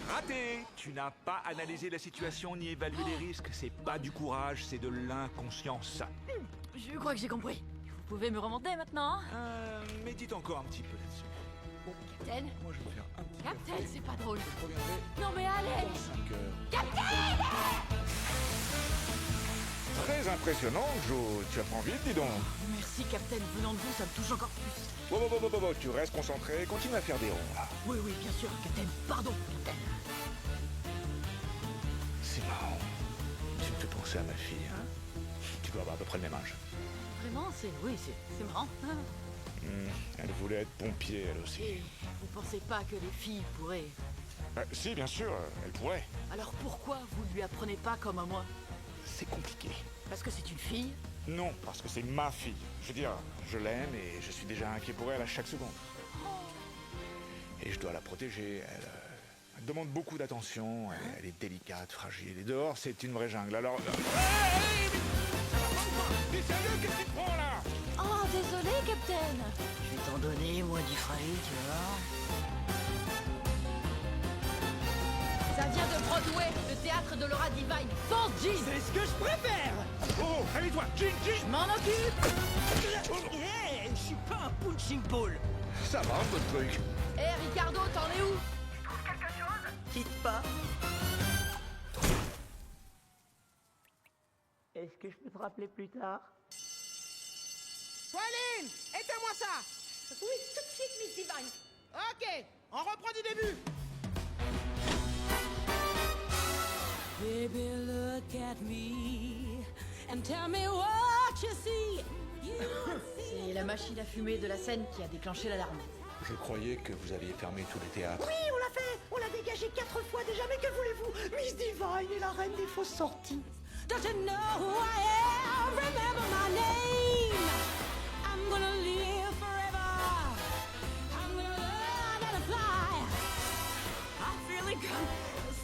Raté! Tu n'as pas analysé la situation ni évalué les risques. C'est pas du courage, c'est de l'inconscience. Je crois que j'ai compris. Vous pouvez me remonter maintenant? Médite encore un petit peu là-dessus. Captain? Moi, je vais faire un petit Captain, c'est pas drôle. Je reviendrai Non mais allez! dans 5 heures. Captain! Très impressionnant, Joe. Tu apprends vite, dis donc. Merci Captain, venant de vous, ça me touche encore plus. Bon, tu restes concentré, continue à faire des ronds, là. Oui, bien sûr, Captain. Pardon, Captain. C'est marrant. Tu me fais penser à ma fille, hein. Tu dois avoir à peu près le même âge. Vraiment, c'est marrant. Elle voulait être pompier, elle aussi. Et vous pensez pas que les filles pourraient... Si, bien sûr, elle pourrait. Alors pourquoi vous lui apprenez pas comme à moi? C'est compliqué. Parce que c'est une fille? Non, parce que c'est ma fille. Je veux dire, je l'aime et je suis déjà inquiet pour elle à chaque seconde. Et je dois la protéger. Elle demande beaucoup d'attention. Elle est délicate, fragile. Et dehors, c'est une vraie jungle. Alors... T'es sérieux? Qu'est-ce que tu prends, là? Oh, désolé, Captain. Je vais t'en donner, moi, du frais, tu vois. Ça vient de Broadway, le théâtre de Laura Divine. Fonce, Jean! C'est ce que je préfère! Oh, allez toi, Jean! Je m'en occupe! Hey, je suis pas un punching ball! Ça va, votre truc. Hé, Ricardo, t'en es où? Quitte pas. Est-ce que je peux te rappeler plus tard? Pauline, éteins-moi ça! Oui, tout de suite, Miss Divine. Ok, on reprend du début. Baby, look at me and tell me what you see. C'est la machine à fumer de la scène qui a déclenché l'alarme. Je croyais que vous aviez fermé tous les théâtres. Oui, on l'a fait. On l'a dégagé 4 fois déjà, mais que voulez-vous? Miss Divine est la reine des fausses sorties. Don't you know who I am? Remember my name. I'm gonna live forever. I'm gonna learn how to fly. I feel it come.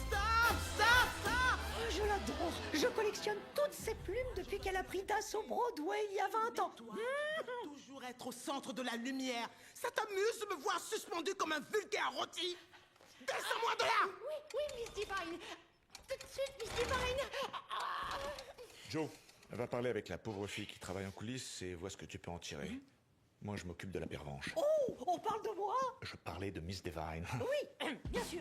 Stop, stop, stop. Je l'adore. Je collectionne toutes ses plumes depuis qu'elle a pris d'assaut Broadway il y a 20 ans. Toujours être au centre de la lumière. Ça t'amuse de me voir suspendu comme un vulgaire rôti? Descends-moi de là! Oui, Miss Divine. Tout de suite, Miss Divine. Joe, Va parler avec la pauvre fille qui travaille en coulisses et vois ce que tu peux en tirer. Moi, je m'occupe de la pervenche. Oh, on parle de moi? Je parlais de Miss Devine. Oui, bien sûr.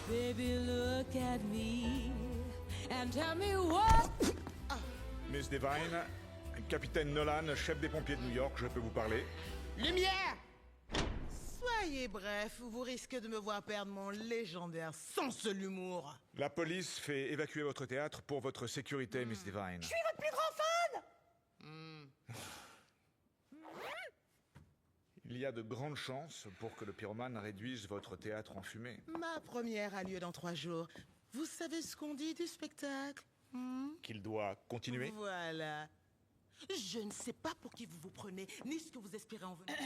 Baby, look at me and tell me what. Miss Devine, capitaine Nolan, chef des pompiers de New York, je peux vous parler? Lumière! Soyez bref, ou vous risquez de me voir perdre mon légendaire sens de l'humour. La police fait évacuer votre théâtre pour votre sécurité, Miss Devine. Je suis votre plus grand fan! Il y a de grandes chances pour que le pyromane réduise votre théâtre en fumée. Ma première a lieu dans 3 jours. Vous savez ce qu'on dit du spectacle? Qu'il doit continuer? Voilà. Je ne sais pas pour qui vous vous prenez, ni ce que vous espérez en venir.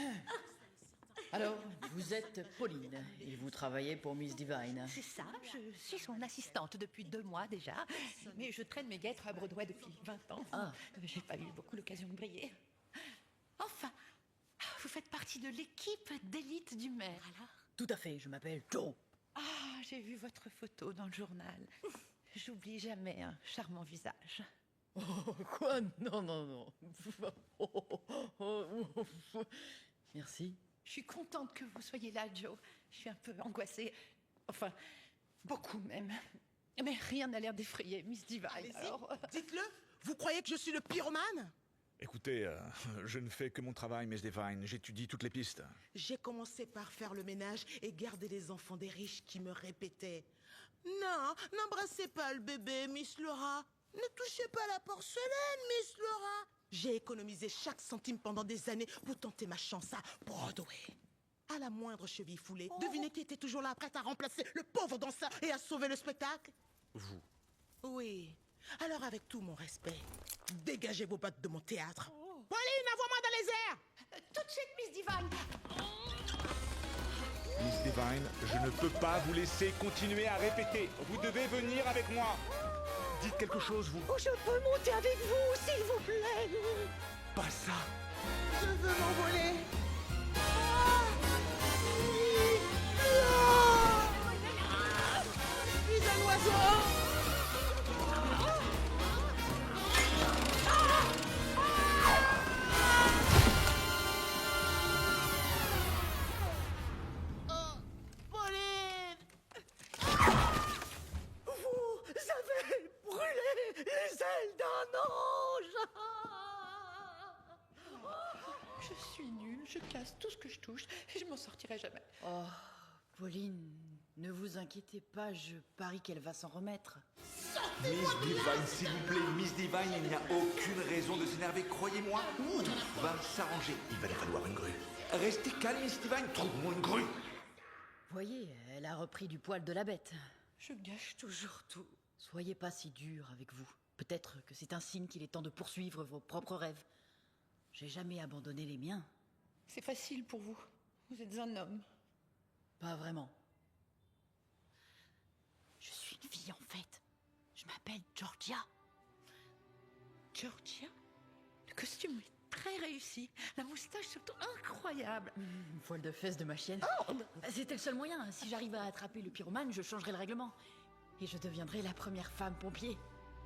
Alors, vous êtes Pauline et vous travaillez pour Miss Divine. C'est ça, je suis son assistante depuis 2 mois déjà. Mais je traîne mes guêtres à Broadway depuis 20 ans. Ah. J'ai pas eu beaucoup l'occasion de briller. Enfin, vous faites partie de l'équipe d'élite du maire, alors? Tout à fait, je m'appelle Joe. Ah, j'ai vu votre photo dans le journal. J'oublie jamais un charmant visage. Oh, quoi? Non, non, non. Merci. Je suis contente que vous soyez là, Joe. Je suis un peu angoissée. Enfin, beaucoup même. Mais rien n'a l'air d'effrayer Miss Divine. Allez-y, Alors... dites-le. Vous croyez que je suis le pyromane? Écoutez, je ne fais que mon travail, Miss Devine. J'étudie toutes les pistes. J'ai commencé par faire le ménage et garder les enfants des riches qui me répétaient « Non, n'embrassez pas le bébé, Miss Laura. Ne touchez pas la porcelaine, Miss Laura. » J'ai économisé chaque centime pendant des années pour tenter ma chance à Broadway. À la moindre cheville foulée, devinez qui était toujours là, prête à remplacer le pauvre danseur et à sauver le spectacle? Vous. Oui. Alors avec tout mon respect, dégagez vos bottes de mon théâtre. Pauline, envoie-moi dans les airs! Tout de suite, Miss Divine. Miss Devine, je ne peux pas vous laisser continuer à répéter. Vous devez venir avec moi. Dites quelque chose, vous. Oh, je peux monter avec vous, s'il vous plaît. Pas ça. Je veux m'envoler. Je suis un oiseau. Je suis nulle, je casse tout ce que je touche et je m'en sortirai jamais. Oh, Pauline, ne vous inquiétez pas, je parie qu'elle va s'en remettre. Miss Divine, s'il vous plaît, Miss Divine, il n'y a aucune raison de s'énerver, croyez-moi. Tout va s'arranger. Il va lui falloir une grue. Restez calme, Miss Divine, trouve-moi une grue. Voyez, elle a repris du poil de la bête. Je gâche toujours tout. Soyez pas si dur avec vous. Peut-être que c'est un signe qu'il est temps de poursuivre vos propres rêves. J'ai jamais abandonné les miens. C'est facile pour vous. Vous êtes un homme. Pas vraiment. Je suis une fille en fait. Je m'appelle Georgia. Georgia? Le costume est très réussi. La moustache surtout incroyable. Une voile de fesses de ma chienne. C'était le seul moyen. Si j'arrive à attraper le pyromane, je changerai le règlement. Et je deviendrai la première femme pompier.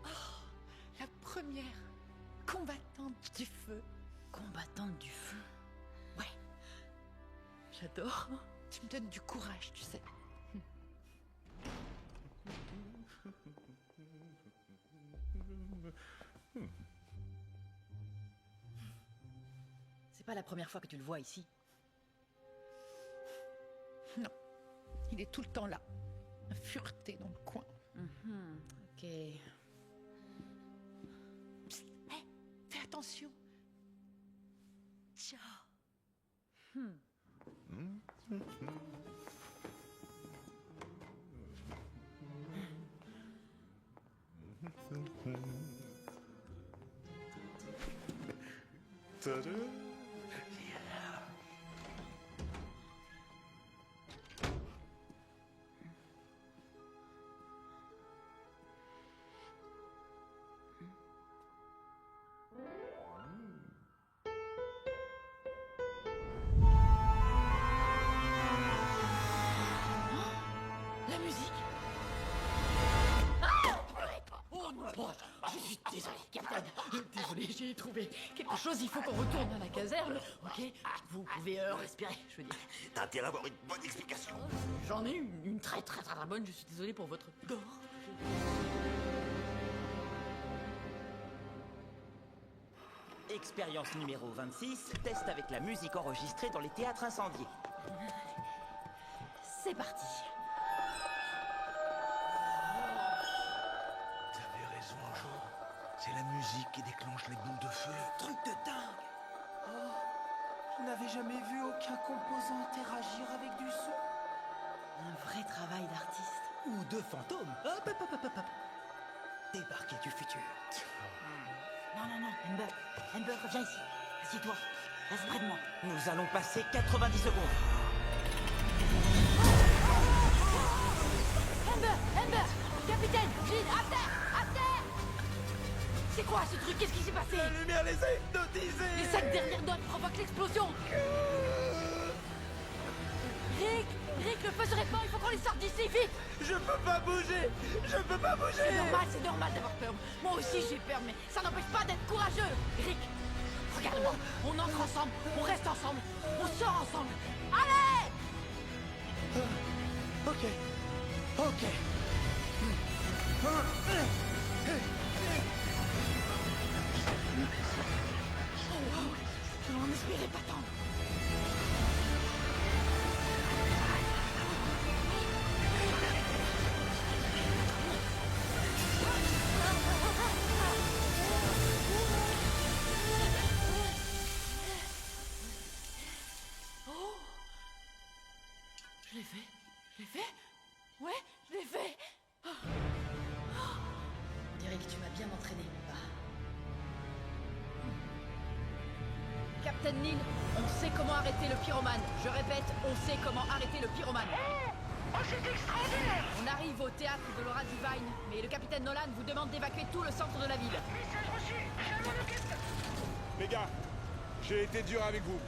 Oh, la première combattante du feu. Combattante du feu? Ouais. J'adore. Tu me donnes du courage, tu sais. C'est pas la première fois que tu le vois ici. Non. Il est tout le temps là. À fureter dans le coin. Ok. Psst, hey, fais attention. Tiens. Ta-da. La musique. Je suis désolé, capitaine. Désolé, j'ai trouvé quelque chose. Il faut qu'on retourne à la caserne, ok? Vous pouvez respirer, je veux dire. T'as intérêt à avoir une bonne explication. J'en ai une très bonne. Je suis désolé pour votre gore. Expérience numéro 26, test avec la musique enregistrée dans les théâtres incendiés. C'est parti. T'avais raison, Jo. C'est la musique qui déclenche les boules de feu. Truc de dingue. Oh, je n'avais jamais vu aucun composant interagir avec du son. Un vrai travail d'artiste. Ou de fantôme. Hop, hop, hop, hop, hop. Débarqué du futur. Non, Amber, reviens ici. Assieds-toi. Reste près de moi. Nous allons passer 90 secondes. Amber, capitaine, Jean, à terre. C'est quoi ce truc? Qu'est-ce qui s'est passé? La lumière les a hypnotisés. Les 5 dernières notes provoquent l'explosion. Rick, le feu se répand, il faut qu'on les sorte d'ici, vite. Je peux pas bouger. C'est normal d'avoir peur. Moi aussi j'ai peur, mais ça n'empêche pas d'être courageux. Rick, regarde-moi. On entre ensemble, on reste ensemble, on sort ensemble. Allez! Ok. Je n'en espérais pas tant. Je l'ai fait? Ouais, je l'ai fait. On dirait que tu m'as bien entraîné. Captain Neal, on sait comment arrêter le pyromane. Je répète, on sait comment arrêter le pyromane. Oh, c'est extraordinaire! On arrive au théâtre de Laura Divine, mais le capitaine Nolan vous demande d'évacuer tout le centre de la ville. Message reçu! Je m'en occupe! Les gars, j'ai été dur avec vous.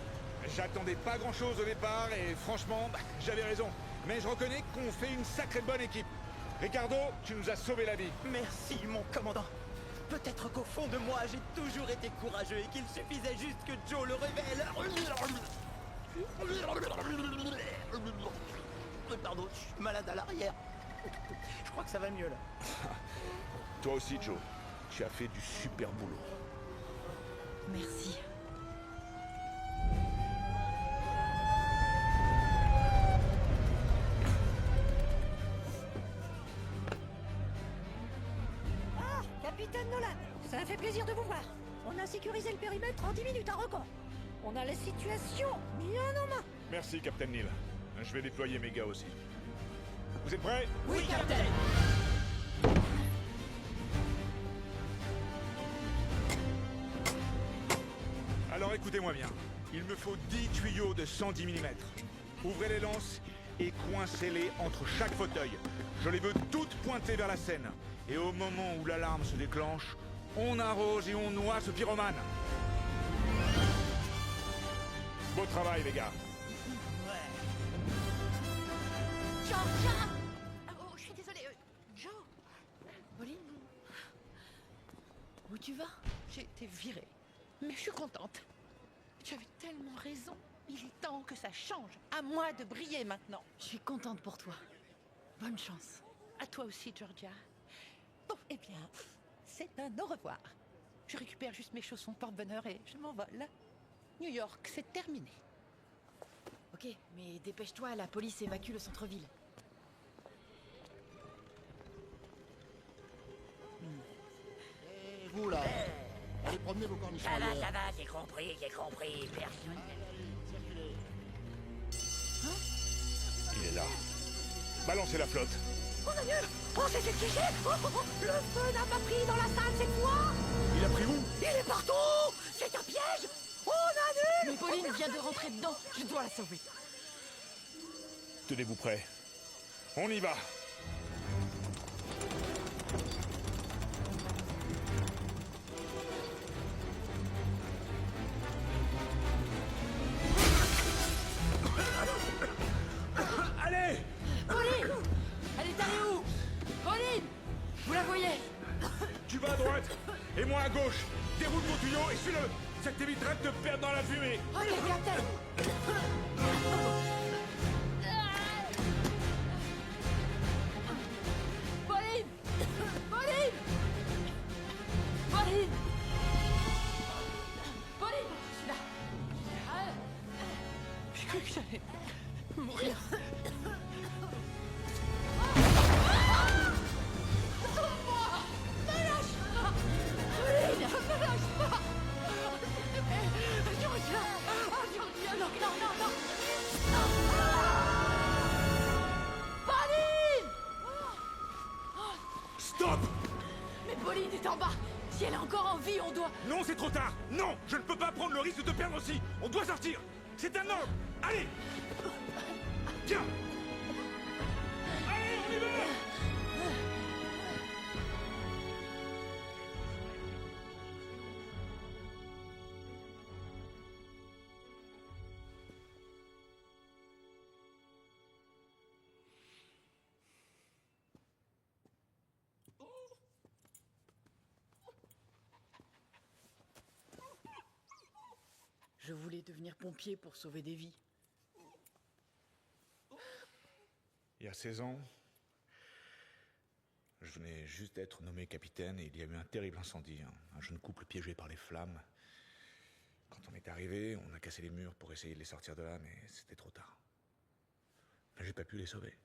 J'attendais pas grand-chose au départ et franchement, j'avais raison. Mais je reconnais qu'on fait une sacrée bonne équipe. Ricardo, tu nous as sauvé la vie. Merci, mon commandant. Peut-être qu'au fond de moi, j'ai toujours été courageux et qu'il suffisait juste que Joe le révèle. Pardon, je suis malade à l'arrière. Je crois que ça va mieux, là. Toi aussi, Joe. Tu as fait du super boulot. Merci. Ah, capitaine Nolan, ça fait plaisir de vous voir. On a sécurisé le périmètre en 10 minutes à record. On a la situation bien en main. Merci, Captain Neal. Je vais déployer mes gars aussi. Vous êtes prêts? Oui, capitaine. Alors écoutez-moi bien. Il me faut 10 tuyaux de 110 mm. Ouvrez les lances et coincez-les entre chaque fauteuil. Je les veux toutes pointées vers la scène. Et au moment où l'alarme se déclenche, on arrose et on noie ce pyromane. Beau travail, les gars. Georgia! Oh, je suis désolée. Joe? Pauline? Où tu vas? J'ai été virée. Mais je suis contente. Tu avais tellement raison. Il est temps que ça change. À moi de briller maintenant. Je suis contente pour toi. Bonne chance. À toi aussi, Georgia. Bon, eh bien, c'est un au revoir. Je récupère juste mes chaussons porte-bonheur et je m'envole. New York, c'est terminé. Ok, mais dépêche-toi, la police évacue le centre-ville. Et vous là, allez promener vos cornichons. Ça va, j'ai compris, personne. Il est là. Balancez la flotte. On annule. Oh, c'est figé. Le feu n'a pas pris dans la salle cette fois. Il a pris où? Il est partout. C'est un piège. On annule. Mais Pauline vient de rentrer dedans. Je dois la sauver. Tenez-vous prêts. On y va. Allez! Pauline! Elle est allée où? Pauline! Vous la voyez? Tu vas à droite. gauche. Déroule ton tuyau et suis-le. Ça t'évitera de te perdre dans la fumée. Ok, Captain. Pauline! Pauline! Pauline! Pauline! Je suis là. J'ai cru que j'allais mourir. Sauve-moi! Ne lâche pas! Pauline! Ne lâche pas! Georgia! Oh, Georgia! Non, non, non, non! Pauline! Stop! Mais Pauline est en bas! Si elle est encore en vie, on doit... Non, c'est trop tard. Non, je ne peux pas prendre le risque de te perdre aussi. On doit sortir. C'est un ordre. Allez. Viens. Allez, on y va. Je voulais devenir pompier pour sauver des vies. Il y a 16 ans, je venais juste d'être nommé capitaine et il y a eu un terrible incendie. Un jeune couple piégé par les flammes. Quand on est arrivé, on a cassé les murs pour essayer de les sortir de là, mais c'était trop tard. J'ai pas pu les sauver.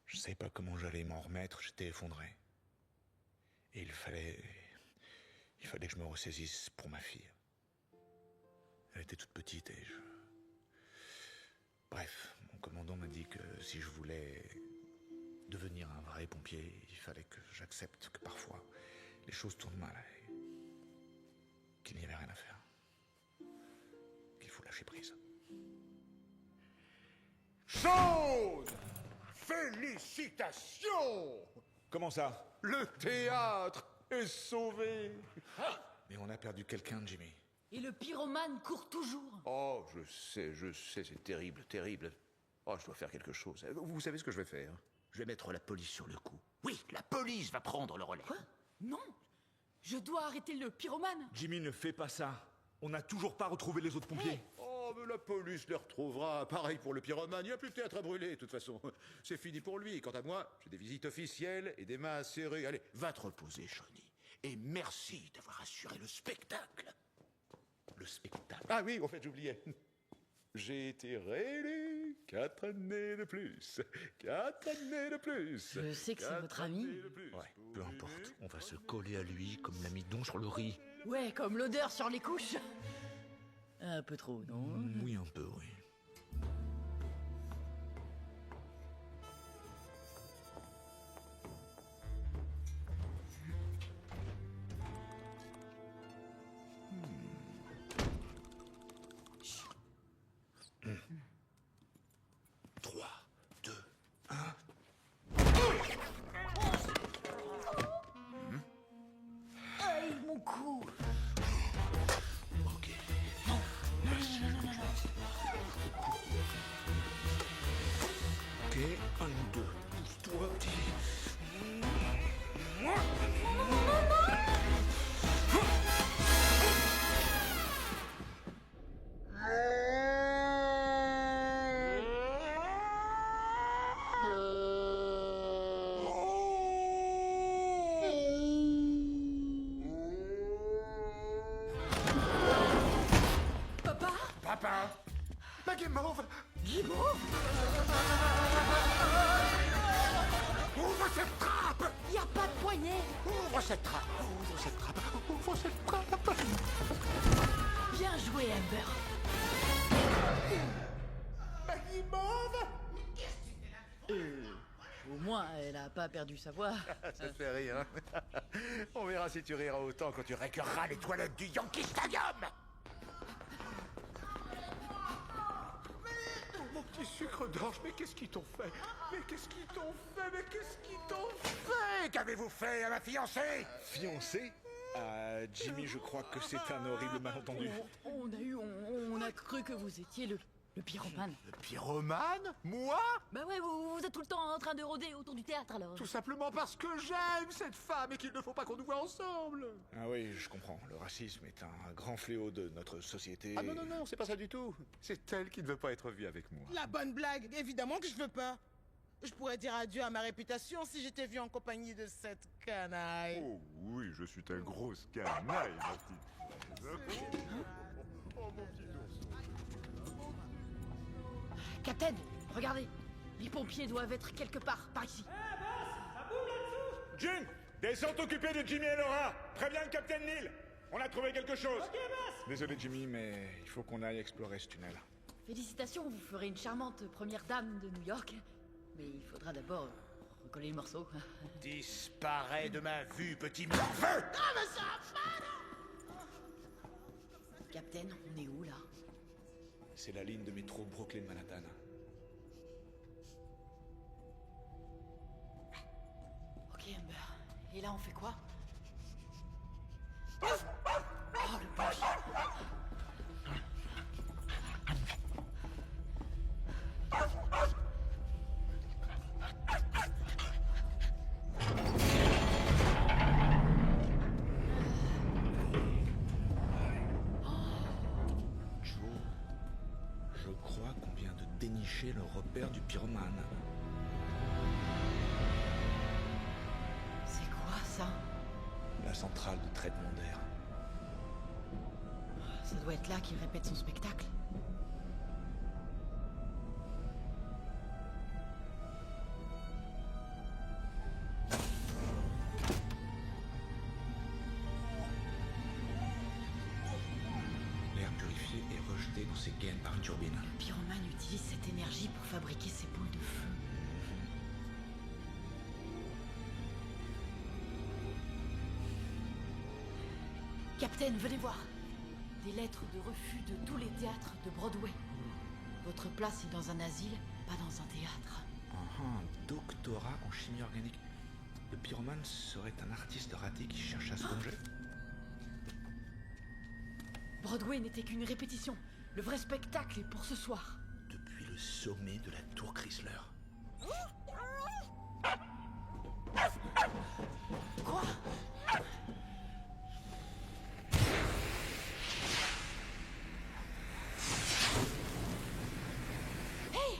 Je savais pas comment j'allais m'en remettre, j'étais effondré. Et il fallait que je me ressaisisse pour ma fille. Elle était toute petite et Bref, mon commandant m'a dit que si je voulais devenir un vrai pompier, il fallait que j'accepte que parfois les choses tournent mal et qu'il n'y avait rien à faire. Qu'il faut lâcher prise. Jaune! Félicitations! Comment ça? Le théâtre est sauvé! Mais on a perdu quelqu'un, Jimmy. Et le pyromane court toujours. Oh, je sais, c'est terrible, terrible. Oh, je dois faire quelque chose. Vous savez ce que je vais faire? Je vais mettre la police sur le coup. Oui, la police va prendre le relais. Quoi? Non! Je dois arrêter le pyromane. Jimmy, ne fais pas ça. On n'a toujours pas retrouvé les autres pompiers. Oh, mais la police les retrouvera. Pareil pour le pyromane, il n'y a plus de théâtre à brûler, de toute façon. C'est fini pour lui. Quant à moi, j'ai des visites officielles et des mains serrées. Allez, Va te reposer, Johnny. Et merci d'avoir assuré le spectacle. Le spectacle. Ah oui, en fait, j'oubliais. J'ai été réélu 4 années de plus. 4 années de plus. Je sais que c'est votre ami. Ouais, peu importe. On va se coller à lui comme l'amidon sur le riz. Ouais, comme l'odeur sur les couches. Un peu trop, non? Oui, un peu, oui. Aïe, mon cou. Ok. Ok, 1, 2. Pousse-toi, petit. Papa? Papa! Ma guimauve! Guimauve? Ouvre cette trappe! Y a pas de poignée. Ouvre cette trappe! Ouvre cette trappe! Ouvre cette trappe! Bien joué, Amber. Ma guimauve! Au moins, elle a pas perdu sa voix. Ça te fait rire, hein? On verra si tu riras autant quand tu récupéreras les toilettes du Yankee Stadium! Mon petit sucre d'orge, mais qu'est-ce qu'ils t'ont fait? Mais qu'est-ce qu'ils t'ont fait? Mais qu'est-ce qu'ils t'ont fait? Qu'avez-vous fait à ma fiancée? Fiancé? Jimmy, je crois que c'est un horrible malentendu. On a cru que vous étiez le Le pyromane. Le pyromane? Moi? Bah ouais, vous êtes tout le temps en train de rôder autour du théâtre alors. Tout simplement parce que j'aime cette femme et qu'il ne faut pas qu'on nous voit ensemble. Ah oui, je comprends. Le racisme est un grand fléau de notre société. Ah non, non, non, c'est pas ça du tout. C'est elle qui ne veut pas être vue avec moi. La bonne blague, évidemment que je veux pas. Je pourrais dire adieu à ma réputation si j'étais vu en compagnie de cette canaille. Oh oui, je suis ta grosse canaille, ma petite. Oh mon petit ours. Captain, regardez. Les pompiers doivent être quelque part, par ici. Jim, descends t'occuper de Jimmy et Laura. Préviens le Capitaine Neil. On a trouvé quelque chose. Désolé Jimmy, mais il faut qu'on aille explorer ce tunnel. Félicitations, vous ferez une charmante première dame de New York. Mais il faudra d'abord recoller le morceau. Disparais de ma vue, petit morveux. Ah, mais ça va. Captain, on est où là? C'est la ligne de métro Brooklyn-Manhattan. Ok, Amber. Et là, on fait quoi? Oh, le pompier. Je crois qu'on vient de dénicher le repère du pyromane. C'est quoi ça? La centrale de traitement d'air. Ça doit être là qu'il répète son spectacle. L'air purifié est rejeté dans ses gaines par une turbine. Le pyromane utilise cette énergie pour fabriquer ses boules de feu. Captain, venez voir. Des lettres de refus de tous les théâtres de Broadway. Votre place est dans un asile, pas dans un théâtre. Un doctorat en chimie organique. Le pyromane serait un artiste raté qui cherche à se venger. Broadway n'était qu'une répétition. Le vrai spectacle est pour ce soir. Depuis le sommet de la tour Chrysler. Quoi? Hey!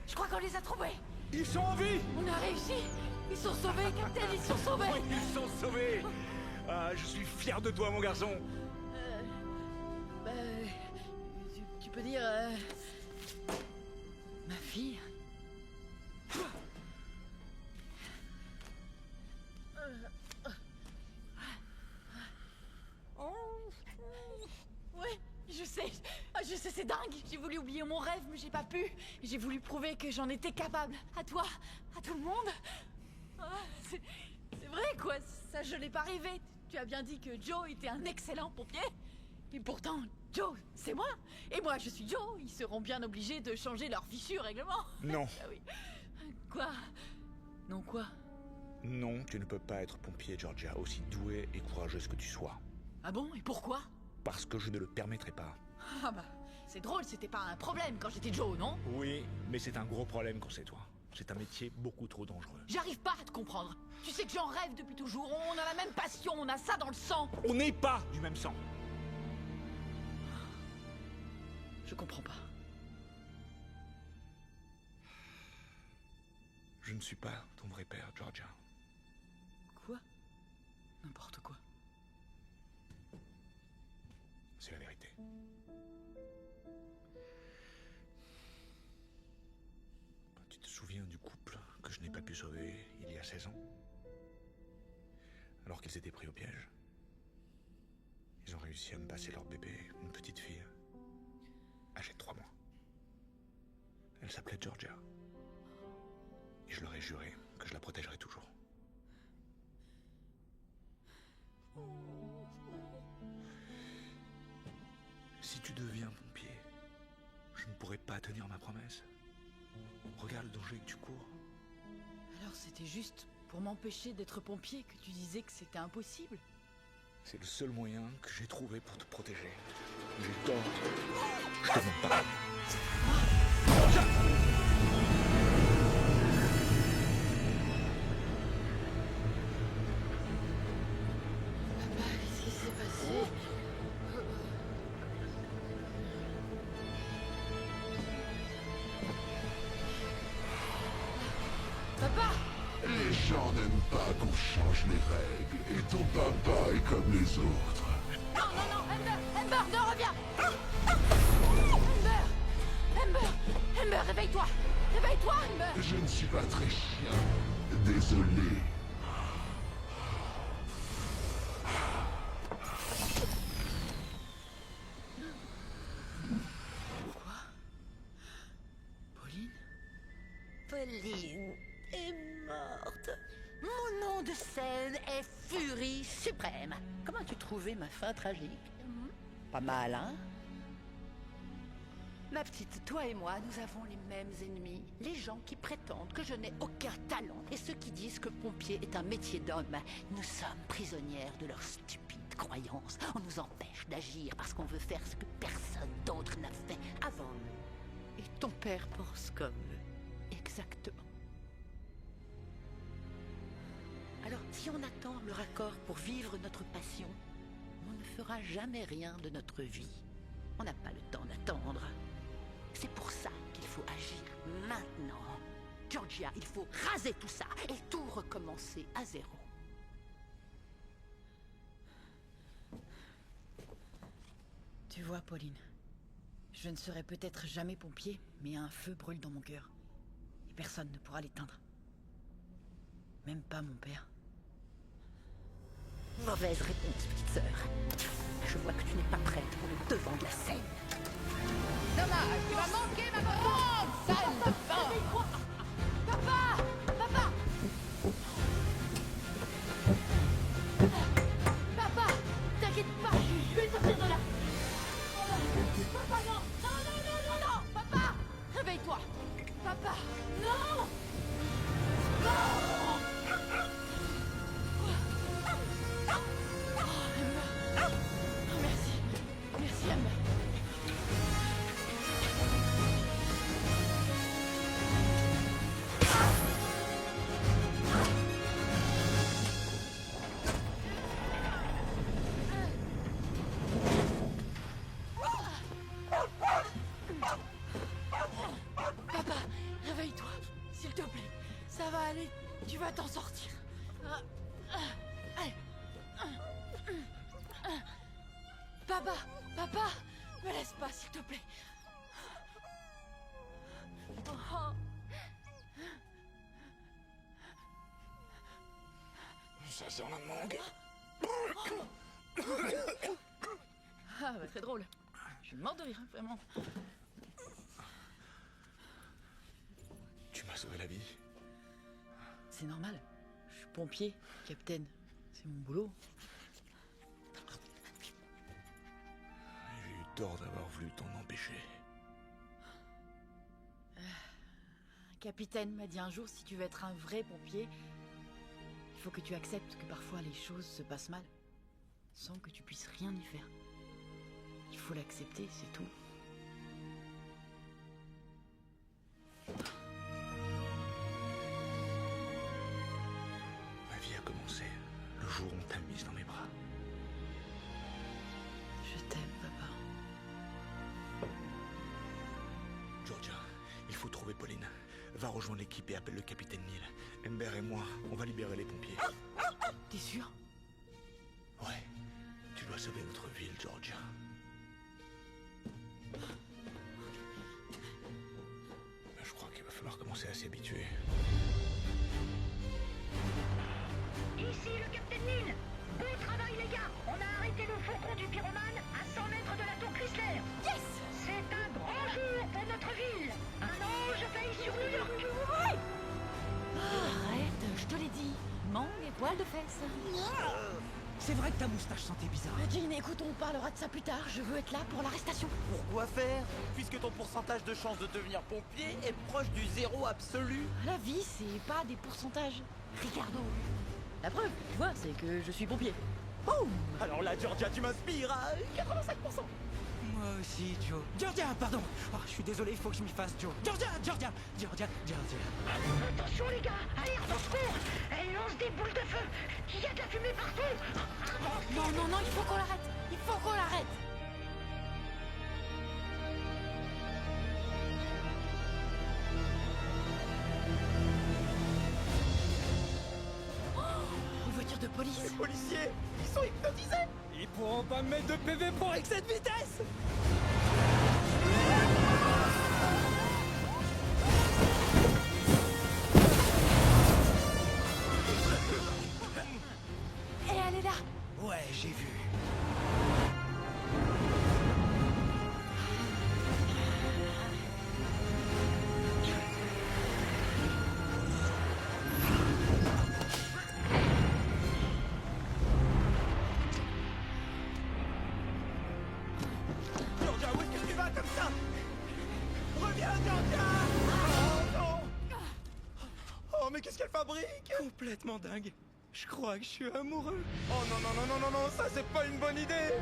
Je crois qu'on les a trouvés! Ils sont en vie! On a réussi! Ils sont sauvés, Captain, ils sont sauvés! Oui, ils sont sauvés! Ah, je suis fier de toi, mon garçon! Bah, tu peux dire... ma fille? Ouais, je sais, c'est dingue. J'ai voulu oublier mon rêve, mais j'ai pas pu. J'ai voulu prouver que j'en étais capable. À toi, à tout le monde. Ah, c'est vrai, quoi. Ça, je l'ai pas rêvé. Tu as bien dit que Joe était un excellent pompier. Et pourtant, Joe, c'est moi. Et moi, je suis Joe. Ils seront bien obligés de changer leur fichu règlement. Non. Ah oui. Quoi? Non, quoi? Non, tu ne peux pas être pompier, Georgia, aussi douée et courageuse que tu sois. Ah bon? Et pourquoi? Parce que je ne le permettrai pas. Ah bah, c'est drôle, c'était pas un problème quand j'étais Joe, non? Oui, mais c'est un gros problème quand c'est toi. C'est un métier beaucoup trop dangereux. J'arrive pas à te comprendre. Tu sais que j'en rêve depuis toujours. On a la même passion, on a ça dans le sang. On n'est pas du même sang. Je comprends pas. Je ne suis pas ton vrai père, Georgia. Quoi? N'importe quoi. C'est la vérité. Tu te souviens du couple que je n'ai pas pu sauver il y a 16 ans? Alors qu'ils étaient pris au piège. Ils ont réussi à me passer leur bébé, une petite fille, âgée de 3 mois. Elle s'appelait Georgia. Et je leur ai juré que je la protégerais toujours. Si tu deviens pompier, je ne pourrai pas tenir ma promesse. Regarde le danger que tu cours. Alors c'était juste pour m'empêcher d'être pompier que tu disais que c'était impossible? C'est le seul moyen que j'ai trouvé pour te protéger. J'ai tort. Je te demande pardon. gens n'aiment pas qu'on change les règles, et ton papa est comme les autres. Non, non, non, Ember, non, reviens. Ember, réveille-toi. Réveille-toi, Ember. Je ne suis pas très chien. Désolé. Pauline est morte. Mon nom de scène est Furie Suprême. Comment as-tu trouvé ma fin tragique? Pas mal, hein? Ma petite, toi et moi, nous avons les mêmes ennemis. Les gens qui prétendent que je n'ai aucun talent et ceux qui disent que pompier est un métier d'homme. Nous sommes prisonnières de leurs stupides croyances. On nous empêche d'agir parce qu'on veut faire ce que personne d'autre n'a fait avant nous. Et ton père pense comme eux. Exactement. Alors, si on attend le raccord pour vivre notre passion, on ne fera jamais rien de notre vie. On n'a pas le temps d'attendre. C'est pour ça qu'il faut agir maintenant. Georgia, il faut raser tout ça et tout recommencer à zéro. Tu vois, Pauline, je ne serai peut-être jamais pompier, mais un feu brûle dans mon cœur. Et personne ne pourra l'éteindre. Même pas mon père. Mauvaise réponse, petite sœur. Je vois que tu n'es pas prête pour le devant de la scène. Dommage, tu vas manquer ma grande salle de bain. Papa! Papa! Papa! T'inquiète pas, je vais sortir de là. Papa, non! Non, non, non, non, non! Papa! Réveille-toi! Papa! Non! Non! Oh, merci. Merci, Emma. Papa, réveille-toi, s'il te plaît. Ça va aller, tu vas t'en sortir. Papa, papa, me laisse pas, s'il te plaît. Oh. Ça sent la mangue. Ah, bah, très drôle. Je suis mort de rire, vraiment. Tu m'as sauvé la vie. C'est normal. Je suis pompier, capitaine. C'est mon boulot. J'ai eu tort d'avoir voulu t'en empêcher. Un capitaine m'a dit un jour, si tu veux être un vrai pompier, il faut que tu acceptes que parfois les choses se passent mal, sans que tu puisses rien y faire. Il faut l'accepter, c'est tout. Ma vie a commencé le jour où on t'a mise dans mes bras. Je t'aime, papa. Georgia, il faut trouver Pauline. Va rejoindre l'équipe et appelle le capitaine Neil. Ember et moi, on va libérer les pompiers. T'es sûr? Ouais. Tu dois sauver notre ville, Georgia. Je crois qu'il va falloir commencer à s'y habituer. Ici le capitaine Neil. Bon travail les gars. On a arrêté le faucon du pyromane à 100 mètres de la tour Chrysler. Yes. C'est un grand jour pour notre ville. Un ange veille sur New York. Ouais. Arrête, je te l'ai dit. Mangue et poils de fesses. C'est vrai que ta moustache sentait bizarre. Jean, écoute, on parlera de ça plus tard. Je veux être là pour l'arrestation. Pourquoi faire? Puisque ton pourcentage de chance de devenir pompier est proche du zéro absolu. La vie, c'est pas des pourcentages. Ricardo. La preuve, tu vois, c'est que je suis pompier. Oh! Alors là, Georgia, tu m'inspires à 85%. Moi aussi, Joe. Georgia, pardon. Oh, je suis désolé, il faut que je m'y fasse, Joe. Georgia. Attention les gars, allez, au secours. Elle lance des boules de feu. Il y a de la fumée partout. Non, il faut qu'on l'arrête. Il faut qu'on l'arrête. police. Les policiers, ils sont hypnotisés. Ils pourront pas me mettre de PV pour excès de vitesse. Et elle est là. Ouais, j'ai vu. Georgia, où est-ce que tu vas comme ça? Reviens, Georgia! Oh non! Oh, mais qu'est-ce qu'elle fabrique? Complètement dingue. Je crois que je suis amoureux. Oh non, non, non, non, non, non, ça c'est pas une bonne idée!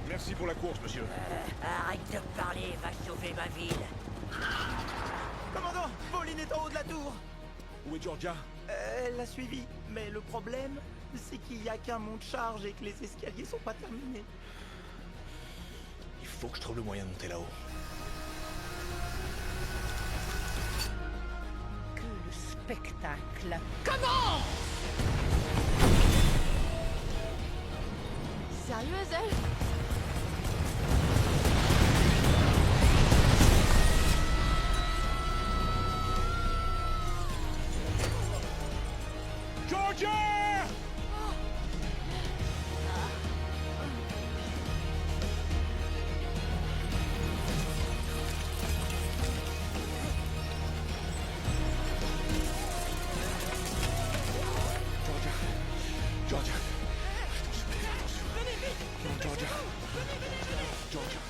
Merci pour la course, monsieur. Arrête de parler, va sauver ma ville. Commandant, Pauline est en haut de la tour. Où est Georgia? Elle l'a suivi, mais le problème, c'est qu'il y a qu'un mont de charge et que les escaliers sont pas terminés. Il faut que je trouve le moyen de monter là-haut. Que le spectacle commence! Sérieuse, elle? Georgia! Georgia! Je t'en supplie, attention. Non, Georgia! Georgia!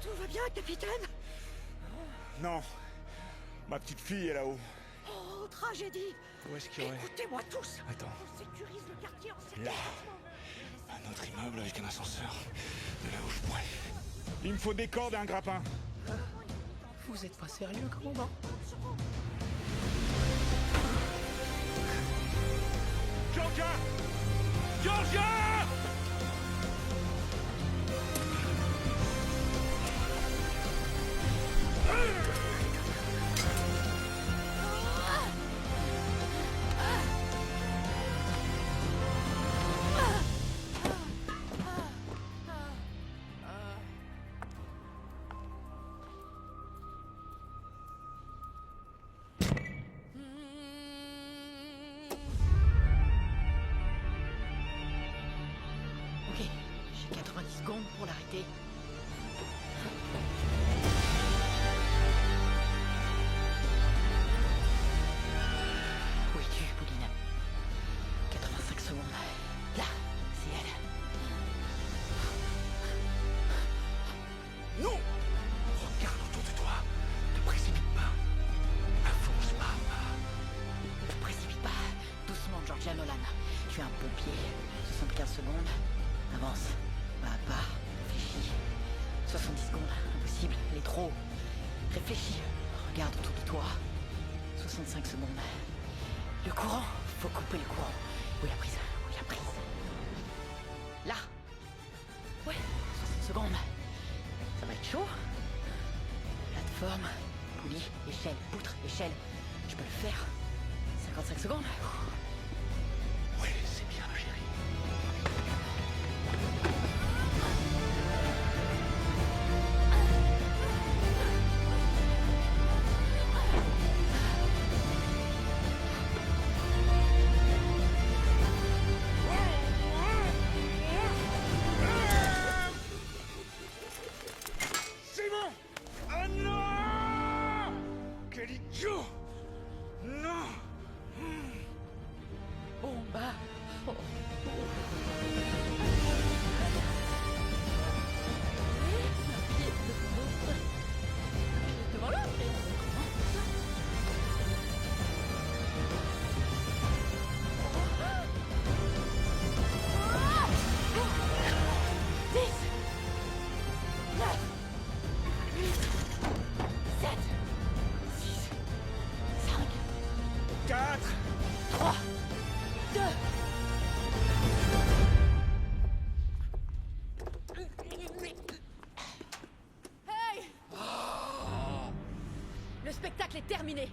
Tout va bien, capitaine? Non! Ma petite fille est là-haut. Oh, tragédie! Où est-ce qu'il y aurait... Écoutez-moi tous! Attends. On sécurise le quartier en Là. Un autre immeuble avec un ascenseur. De là où je pourrais. Il me faut des cordes et un grappin. Vous êtes pas sérieux, commandant? Georgia! Georgia! Ok, j'ai 90 secondes pour l'arrêter. Où es-tu, Pauline? 85 secondes. Là, c'est elle. Non! Regarde autour de toi. Ne précipite pas. Avance pas. Ne te précipite pas. Doucement, Georgia Nolan. Tu es un pompier. 75 secondes. Avance. Pas à pas. Réfléchis. 70 secondes. Impossible. Elle est trop. Réfléchis. Regarde autour de toi. 65 secondes. Le courant. Faut couper le courant. Où est la prise? Où est la prise? Là. Ouais. 60 secondes. Ça va être chaud. Plateforme. Poulie. Échelle. Poutre. Échelle. Je peux le faire. 55 secondes. Oui, c'est bien, ma chérie. spectacle est terminé.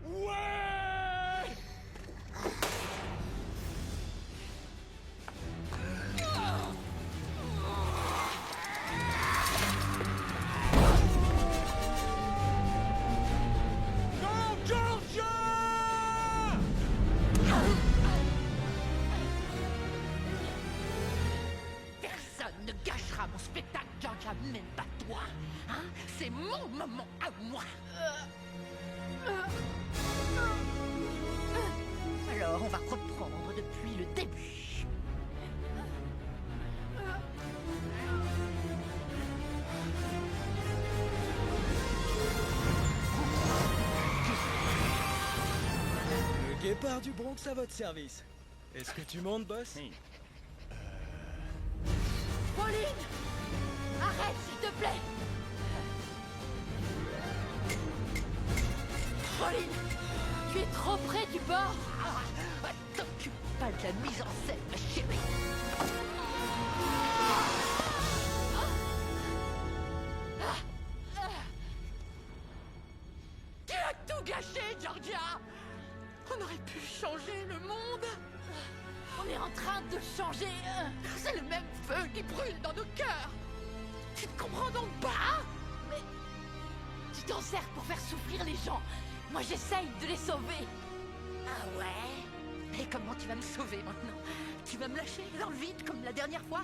Ouais! Non, Georgia! Personne ne gâchera mon spectacle, Georgia, même pas toi. Hein? C'est mon moment à moi. Alors, on va reprendre depuis le début. Le guépard du Bronx à votre service. Est-ce que tu montes, boss? Pauline! Arrête, s'il te plaît! Pauline! Tu es trop près du bord! T'occupe pas de la mise en scène, ma chérie! Tu as tout gâché, Georgia! On aurait pu changer le monde! On est en train de changer. C'est le même feu qui brûle dans nos cœurs! Tu ne comprends donc pas? Mais tu t'en sers pour faire souffrir les gens. Moi, j'essaye de les sauver. Ah ouais? Et comment tu vas me sauver maintenant? Tu vas me lâcher dans le vide comme la dernière fois?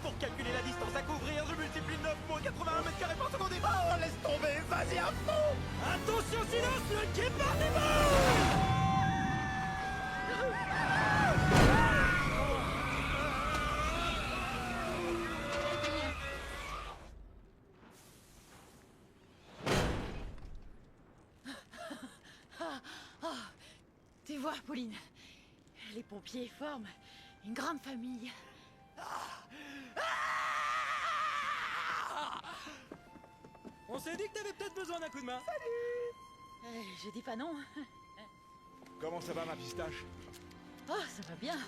Pour calculer la distance à couvrir, je multiplie 9 mots 81 mètres carrés par seconde et... Oh, laisse tomber, vas-y à fond! Attention, silence, le guépard démarre! Tu vois, Pauline, les pompiers forment une grande famille. On s'est dit que t'avais peut-être besoin d'un coup de main. Je dis pas non. Comment ça va, ma pistache? Oh, ça va bien.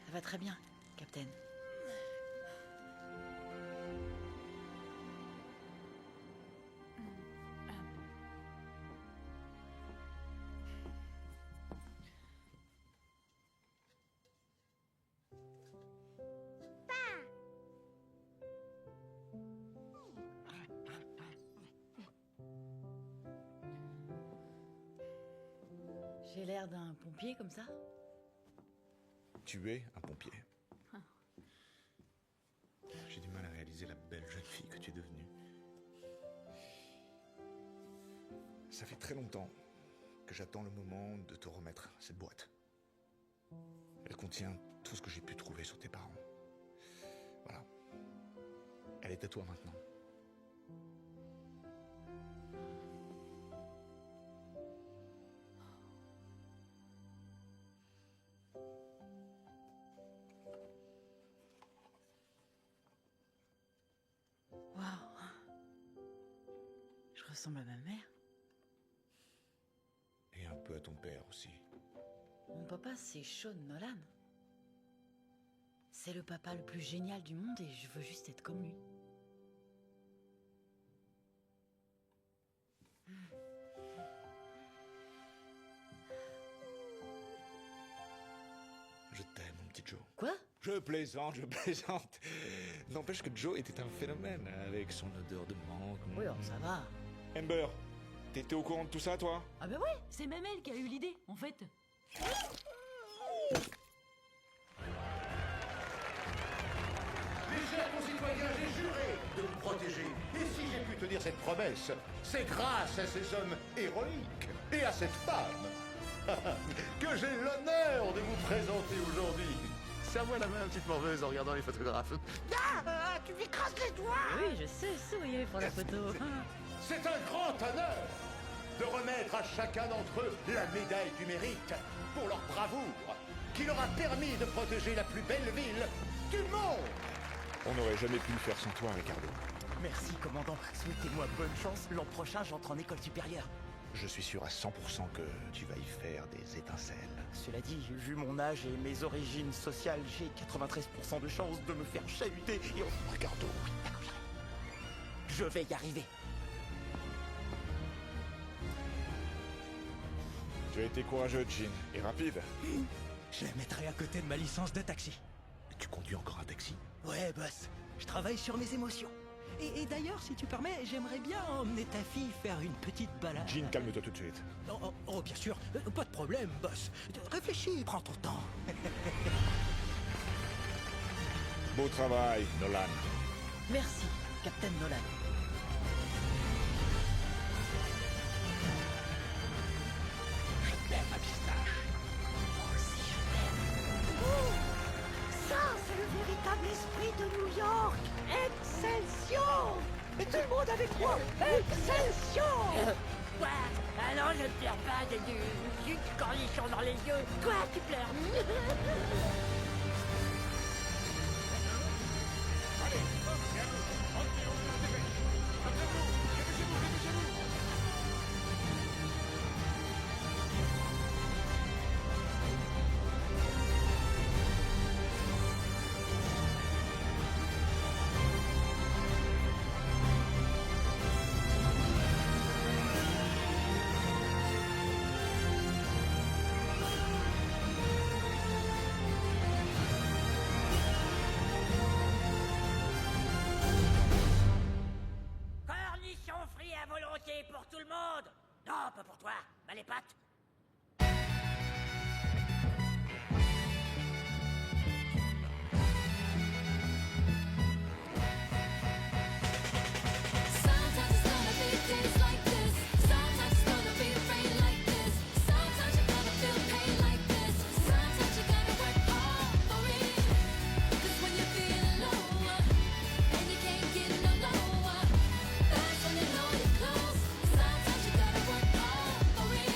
Ça va très bien, Captain. J'ai l'air d'un pompier comme ça? Tu es un pompier. J'ai du mal à réaliser la belle jeune fille que tu es devenue. Ça fait très longtemps que j'attends le moment de te remettre cette boîte. Elle contient tout ce que j'ai pu trouver sur tes parents. Voilà. Elle est à toi maintenant. Je ressemble à ma mère. Et un peu à ton père aussi. Mon papa, c'est Sean Nolan. C'est le papa le plus génial du monde et je veux juste être comme lui. Je t'aime, mon petit Joe. Quoi? Je plaisante, je plaisante. N'empêche que Joe était un phénomène, avec son odeur de menthe. Oui, alors ça va. Amber, t'étais au courant de tout ça, toi? Ah bah ouais, c'est même elle qui a eu l'idée, en fait. Mes chers concitoyens, j'ai juré de vous protéger. Et si j'ai pu tenir cette promesse, c'est grâce à ces hommes héroïques et à cette femme que j'ai l'honneur de vous présenter aujourd'hui. Serre-moi la main, petite morveuse, en regardant les photographes. Ah, tu m'écrases les doigts! Oui, je sais, souriez pour la photo. C'est un grand honneur de remettre à chacun d'entre eux la médaille du mérite pour leur bravoure qui leur a permis de protéger la plus belle ville du monde. On n'aurait jamais pu le faire sans toi, Ricardo. Merci, commandant. Souhaitez-moi bonne chance. L'an prochain, j'entre en école supérieure. Je suis sûr à 100% que tu vas y faire des étincelles. Cela dit, vu mon âge et mes origines sociales, j'ai 93% de chances de me faire chahuter et on... Ricardo, Je vais y arriver. Tu as été courageux, Jean, et rapide. Je la mettrai à côté de ma licence de taxi. tu conduis encore un taxi? Ouais, boss. Je travaille sur mes émotions. Et d'ailleurs, si tu permets, j'aimerais bien emmener ta fille faire une petite balade. Jean, calme-toi tout de suite. Oh, bien sûr. Pas de problème, boss. Réfléchis, prends ton temps. Beau travail, Nolan. Merci, Captain Nolan. Je t'aime, ma pistache. Moi aussi, je t'aime. Oh, ça, c'est le véritable esprit de New York. Excelsior! Et tout le monde avec moi. Excelsior! Quoi? Ah non, je ne pleure pas, j'ai du cornichon dans les yeux. Quoi, tu pleures? Cornichon frit à volonté pour tout le monde. Non, pas pour toi. Bah les pattes. Sometimes it's gonna be days like this. Sometimes it's gonna be rain like this. Sometimes you're gonna feel pain like this. Sometimes you gotta work hard for it. 'Cause when you're feeling low and you can't get no lower, that's when you know you're close. Sometimes you gotta work hard for it.